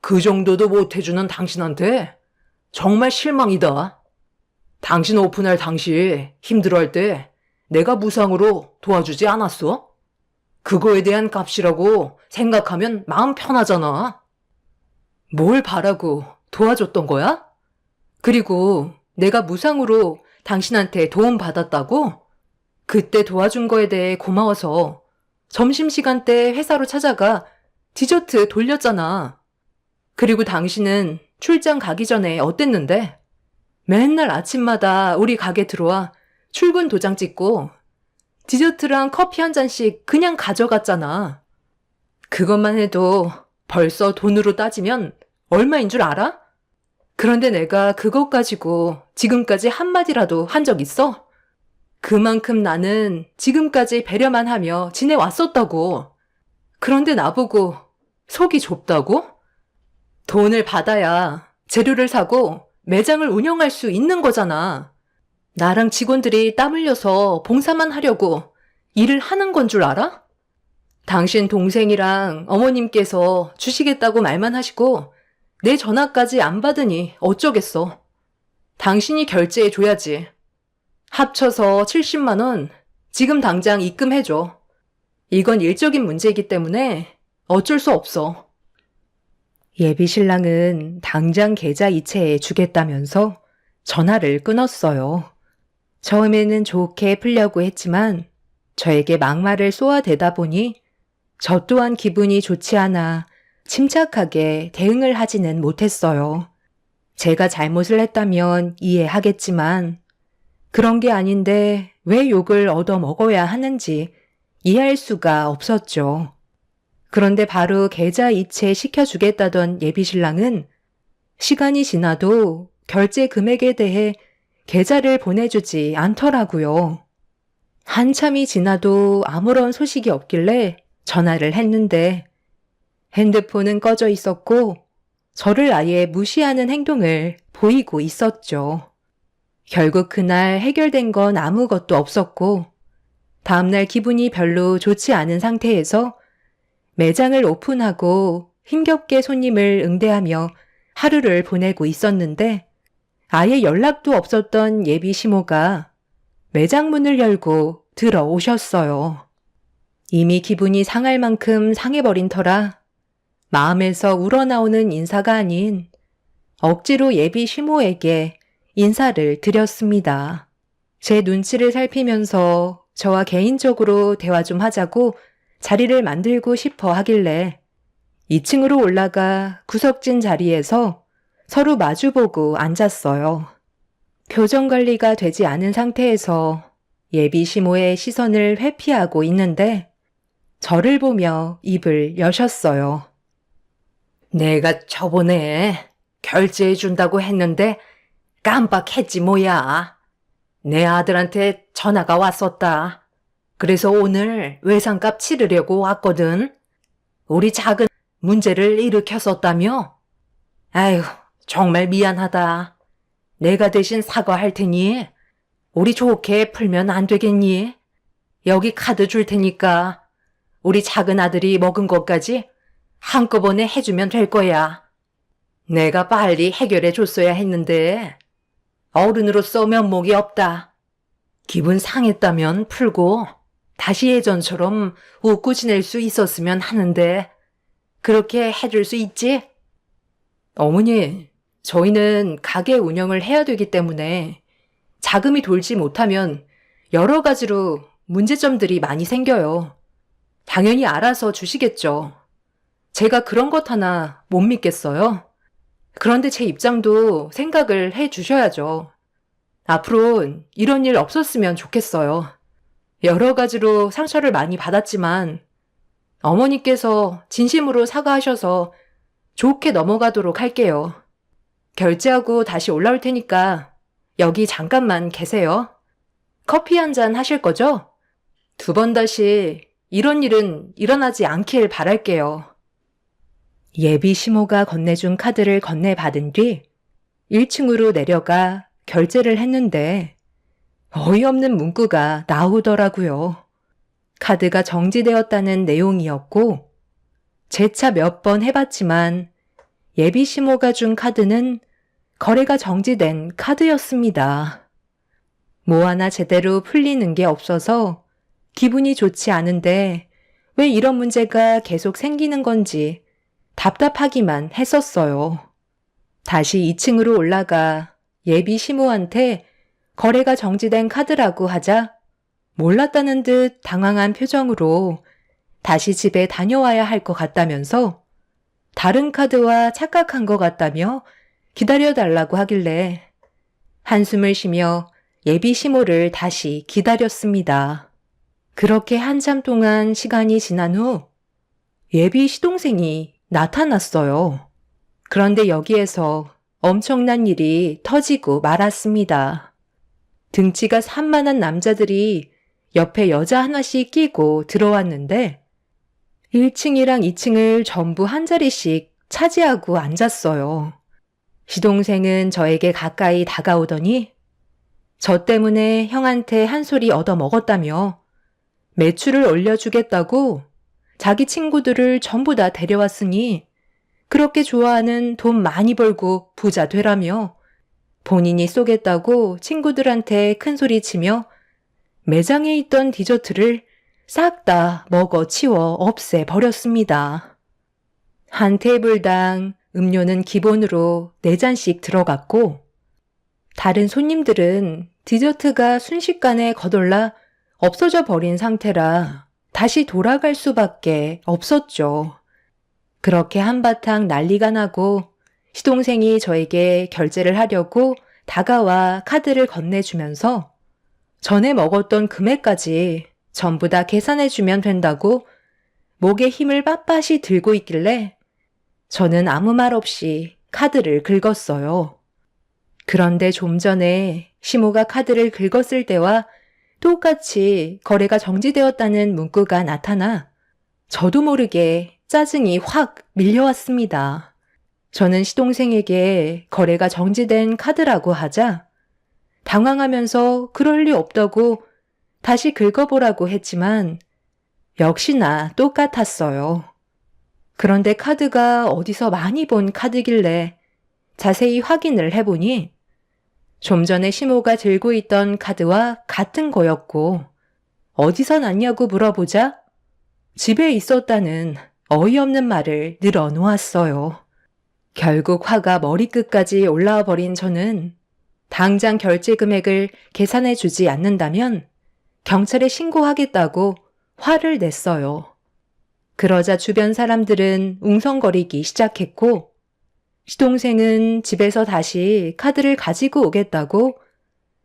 그 정도도 못 해주는 당신한테 정말 실망이다. 당신 오픈할 당시 힘들어할 때 내가 무상으로 도와주지 않았어? 그거에 대한 값이라고 생각하면 마음 편하잖아. 뭘 바라고 도와줬던 거야? 그리고 내가 무상으로 당신한테 도움 받았다고? 그때 도와준 거에 대해 고마워서 점심시간 때 회사로 찾아가 디저트 돌렸잖아. 그리고 당신은 출장 가기 전에 어땠는데? 맨날 아침마다 우리 가게 들어와 출근 도장 찍고 디저트랑 커피 한 잔씩 그냥 가져갔잖아. 그것만 해도 벌써 돈으로 따지면 얼마인 줄 알아? 그런데 내가 그것 가지고 지금까지 한마디라도 한 적 있어? 그만큼 나는 지금까지 배려만 하며 지내왔었다고. 그런데 나보고 속이 좁다고? 돈을 받아야 재료를 사고 매장을 운영할 수 있는 거잖아. 나랑 직원들이 땀 흘려서 봉사만 하려고 일을 하는 건 줄 알아? 당신 동생이랑 어머님께서 주시겠다고 말만 하시고 내 전화까지 안 받으니 어쩌겠어. 당신이 결제해 줘야지. 합쳐서 70만 원 지금 당장 입금해줘. 이건 일적인 문제이기 때문에 어쩔 수 없어. 예비 신랑은 당장 계좌 이체해 주겠다면서 전화를 끊었어요. 처음에는 좋게 풀려고 했지만 저에게 막말을 쏘아대다 보니 저 또한 기분이 좋지 않아 침착하게 대응을 하지는 못했어요. 제가 잘못을 했다면 이해하겠지만 그런 게 아닌데 왜 욕을 얻어먹어야 하는지 이해할 수가 없었죠. 그런데 바로 계좌 이체 시켜주겠다던 예비신랑은 시간이 지나도 결제 금액에 대해 계좌를 보내주지 않더라고요. 한참이 지나도 아무런 소식이 없길래 전화를 했는데 핸드폰은 꺼져 있었고 저를 아예 무시하는 행동을 보이고 있었죠. 결국 그날 해결된 건 아무것도 없었고 다음날 기분이 별로 좋지 않은 상태에서 매장을 오픈하고 힘겹게 손님을 응대하며 하루를 보내고 있었는데 아예 연락도 없었던 예비 시모가 매장 문을 열고 들어오셨어요. 이미 기분이 상할 만큼 상해버린 터라 마음에서 우러나오는 인사가 아닌 억지로 예비 시모에게 인사를 드렸습니다. 제 눈치를 살피면서 저와 개인적으로 대화 좀 하자고 자리를 만들고 싶어 하길래 2층으로 올라가 구석진 자리에서 서로 마주보고 앉았어요. 표정 관리가 되지 않은 상태에서 예비 시모의 시선을 회피하고 있는데 저를 보며 입을 여셨어요. 내가 저번에 결제해준다고 했는데 깜빡했지 뭐야. 내 아들한테 전화가 왔었다. 그래서 오늘 외상값 치르려고 왔거든. 우리 작은 문제를 일으켰었다며? 아휴, 정말 미안하다. 내가 대신 사과할 테니 우리 좋게 풀면 안 되겠니? 여기 카드 줄 테니까 우리 작은 아들이 먹은 것까지 한꺼번에 해주면 될 거야. 내가 빨리 해결해 줬어야 했는데 어른으로서 면목이 없다. 기분 상했다면 풀고 다시 예전처럼 웃고 지낼 수 있었으면 하는데 그렇게 해줄 수 있지? 어머니, 저희는 가게 운영을 해야 되기 때문에 자금이 돌지 못하면 여러 가지로 문제점들이 많이 생겨요. 당연히 알아서 주시겠죠. 제가 그런 것 하나 못 믿겠어요. 그런데 제 입장도 생각을 해 주셔야죠. 앞으로 이런 일 없었으면 좋겠어요. 여러 가지로 상처를 많이 받았지만 어머니께서 진심으로 사과하셔서 좋게 넘어가도록 할게요. 결제하고 다시 올라올 테니까 여기 잠깐만 계세요. 커피 한 잔 하실 거죠? 2번 다시 이런 일은 일어나지 않길 바랄게요. 예비 시모가 건네준 카드를 건네받은 뒤 1층으로 내려가 결제를 했는데 어이없는 문구가 나오더라고요. 카드가 정지되었다는 내용이었고 재차 몇 번 해봤지만 예비 시모가 준 카드는 거래가 정지된 카드였습니다. 뭐 하나 제대로 풀리는 게 없어서 기분이 좋지 않은데 왜 이런 문제가 계속 생기는 건지 답답하기만 했었어요. 다시 2층으로 올라가 예비 시모한테 거래가 정지된 카드라고 하자 몰랐다는 듯 당황한 표정으로 다시 집에 다녀와야 할 것 같다면서 다른 카드와 착각한 것 같다며 기다려달라고 하길래 한숨을 쉬며 예비 시모를 다시 기다렸습니다. 그렇게 한참 동안 시간이 지난 후 예비 시동생이 나타났어요. 그런데 여기에서 엄청난 일이 터지고 말았습니다. 등치가 산만한 남자들이 옆에 여자 하나씩 끼고 들어왔는데 1층이랑 2층을 전부 한 자리씩 차지하고 앉았어요. 시동생은 저에게 가까이 다가오더니 저 때문에 형한테 한 소리 얻어먹었다며 매출을 올려주겠다고 자기 친구들을 전부 다 데려왔으니 그렇게 좋아하는 돈 많이 벌고 부자 되라며 본인이 쏘겠다고 친구들한테 큰 소리 치며 매장에 있던 디저트를 싹 다 먹어 치워 없애버렸습니다. 한 테이블당 음료는 기본으로 4잔씩 들어갔고 다른 손님들은 디저트가 순식간에 거덜나 없어져 버린 상태라 다시 돌아갈 수밖에 없었죠. 그렇게 한바탕 난리가 나고 시동생이 저에게 결제를 하려고 다가와 카드를 건네주면서 전에 먹었던 금액까지 전부 다 계산해주면 된다고 목에 힘을 빳빳이 들고 있길래 저는 아무 말 없이 카드를 긁었어요. 그런데 좀 전에 시모가 카드를 긁었을 때와 똑같이 거래가 정지되었다는 문구가 나타나 저도 모르게 짜증이 확 밀려왔습니다. 저는 시동생에게 거래가 정지된 카드라고 하자 당황하면서 그럴 리 없다고 다시 긁어보라고 했지만 역시나 똑같았어요. 그런데 카드가 어디서 많이 본 카드길래 자세히 확인을 해보니 좀 전에 시모가 들고 있던 카드와 같은 거였고 어디서 났냐고 물어보자 집에 있었다는 어이없는 말을 늘어놓았어요. 결국 화가 머리끝까지 올라와 버린 저는 당장 결제 금액을 계산해 주지 않는다면 경찰에 신고하겠다고 화를 냈어요. 그러자 주변 사람들은 웅성거리기 시작했고 시동생은 집에서 다시 카드를 가지고 오겠다고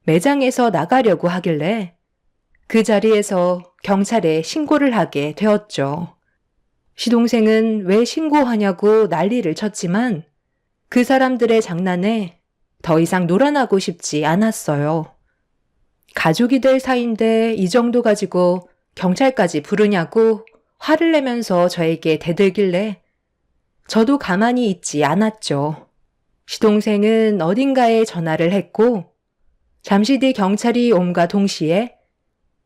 매장에서 나가려고 하길래 그 자리에서 경찰에 신고를 하게 되었죠. 시동생은 왜 신고하냐고 난리를 쳤지만 그 사람들의 장난에 더 이상 놀아나고 싶지 않았어요. 가족이 될 사이인데 이 정도 가지고 경찰까지 부르냐고 화를 내면서 저에게 대들길래 저도 가만히 있지 않았죠. 시동생은 어딘가에 전화를 했고 잠시 뒤 경찰이 옴과 동시에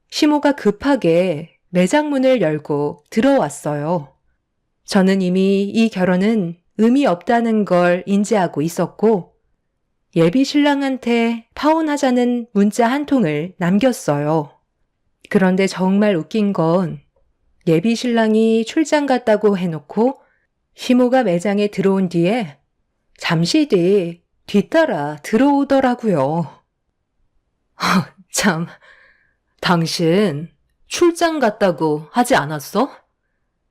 시모가 급하게 매장 문을 열고 들어왔어요. 저는 이미 이 결혼은 의미 없다는 걸 인지하고 있었고 예비 신랑한테 파혼하자는 문자 한 통을 남겼어요. 그런데 정말 웃긴 건 예비 신랑이 출장 갔다고 해놓고 시모가 매장에 들어온 뒤에 잠시 뒤 뒤따라 들어오더라고요. 참, 당신 출장 갔다고 하지 않았어?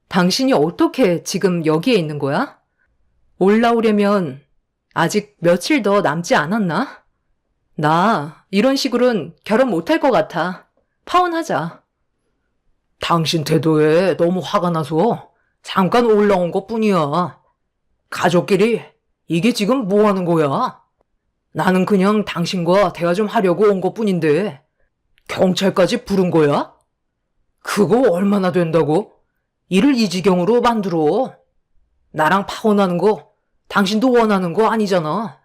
당신이 어떻게 지금 여기에 있는 거야? 올라오려면 아직 며칠 더 남지 않았나? 나 이런 식으로는 결혼 못할 것 같아. 파혼하자. 당신 태도에 너무 화가 나서 잠깐 올라온 것뿐이야. 가족끼리 이게 지금 뭐 하는 거야? 나는 그냥 당신과 대화 좀 하려고 온 것뿐인데 경찰까지 부른 거야? 그거 얼마나 된다고? 일을 이 지경으로 만들어. 나랑 파혼하는 거 당신도 원하는 거 아니잖아.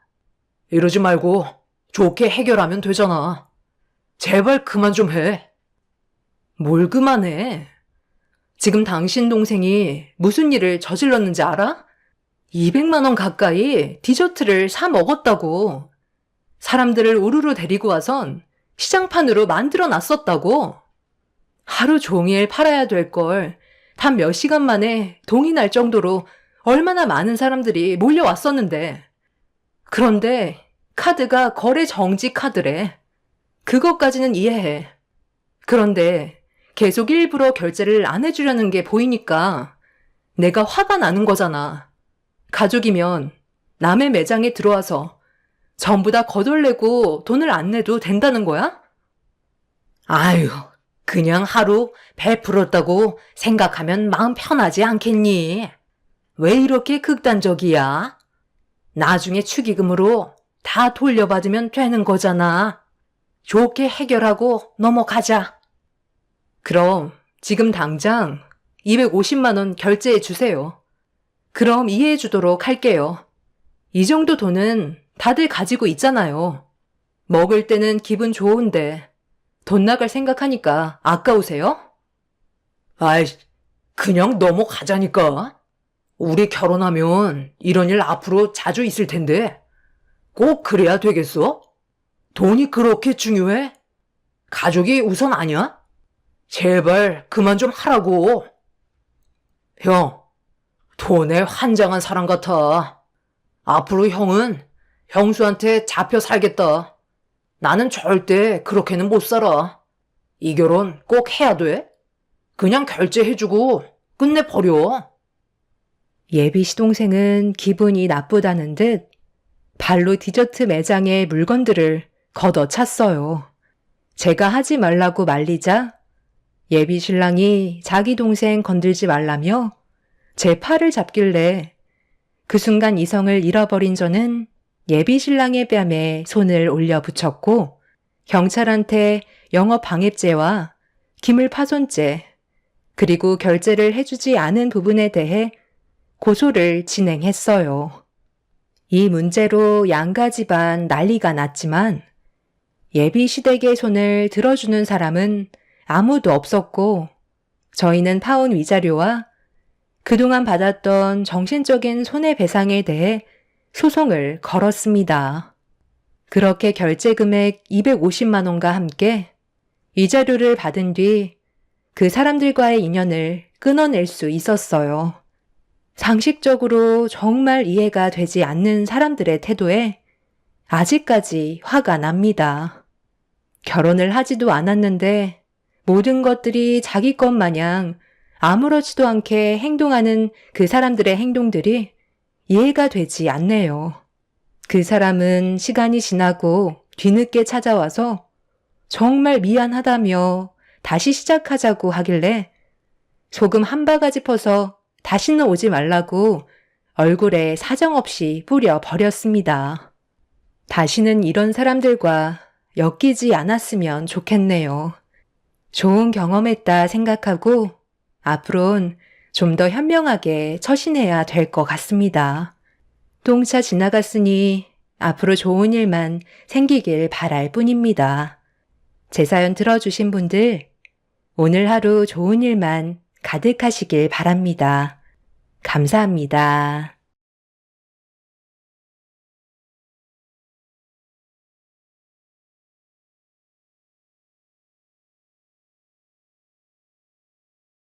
이러지 말고 좋게 해결하면 되잖아. 제발 그만 좀 해. 뭘 그만해? 지금 당신 동생이 무슨 일을 저질렀는지 알아? 200만 원 가까이 디저트를 사 먹었다고. 사람들을 우르르 데리고 와선 시장판으로 만들어 놨었다고. 하루 종일 팔아야 될 걸 단 몇 시간 만에 동이 날 정도로 얼마나 많은 사람들이 몰려왔었는데. 그런데 카드가 거래 정지 카드래. 그것까지는 이해해. 그런데 계속 일부러 결제를 안 해주려는 게 보이니까 내가 화가 나는 거잖아. 가족이면 남의 매장에 들어와서 전부 다 거덜내고 돈을 안 내도 된다는 거야? 아유, 그냥 하루 베풀었다고 생각하면 마음 편하지 않겠니? 왜 이렇게 극단적이야? 나중에 축의금으로 다 돌려받으면 되는 거잖아. 좋게 해결하고 넘어가자. 그럼 지금 당장 250만 원 결제해 주세요. 그럼 이해해 주도록 할게요. 이 정도 돈은 다들 가지고 있잖아요. 먹을 때는 기분 좋은데 돈 나갈 생각하니까 아까우세요? 아이, 그냥 넘어가자니까. 우리 결혼하면 이런 일 앞으로 자주 있을 텐데 꼭 그래야 되겠어? 돈이 그렇게 중요해? 가족이 우선 아니야? 제발 그만 좀 하라고. 형, 돈에 환장한 사람 같아. 앞으로 형은 형수한테 잡혀 살겠다. 나는 절대 그렇게는 못 살아. 이 결혼 꼭 해야 돼? 그냥 결제해주고 끝내버려. 예비 시동생은 기분이 나쁘다는 듯 발로 디저트 매장의 물건들을 걷어찼어요. 제가 하지 말라고 말리자 예비 신랑이 자기 동생 건들지 말라며 제 팔을 잡길래 그 순간 이성을 잃어버린 저는 예비 신랑의 뺨에 손을 올려 붙였고 경찰한테 영업방해죄와 기물파손죄 그리고 결제를 해주지 않은 부분에 대해 고소를 진행했어요. 이 문제로 양가 집안 난리가 났지만 예비 시댁의 손을 들어주는 사람은 아무도 없었고 저희는 파혼 위자료와 그동안 받았던 정신적인 손해배상에 대해 소송을 걸었습니다. 그렇게 결제 금액 250만 원과 함께 위자료를 받은 뒤 그 사람들과의 인연을 끊어낼 수 있었어요. 상식적으로 정말 이해가 되지 않는 사람들의 태도에 아직까지 화가 납니다. 결혼을 하지도 않았는데 모든 것들이 자기 것 마냥 아무렇지도 않게 행동하는 그 사람들의 행동들이 이해가 되지 않네요. 그 사람은 시간이 지나고 뒤늦게 찾아와서 정말 미안하다며 다시 시작하자고 하길래 소금 한 바가지 퍼서 다시는 오지 말라고 얼굴에 사정없이 뿌려 버렸습니다. 다시는 이런 사람들과 엮이지 않았으면 좋겠네요. 좋은 경험했다 생각하고 앞으론 좀 더 현명하게 처신해야 될 것 같습니다. 동차 지나갔으니 앞으로 좋은 일만 생기길 바랄 뿐입니다. 제 사연 들어주신 분들, 오늘 하루 좋은 일만 가득하시길 바랍니다. 감사합니다.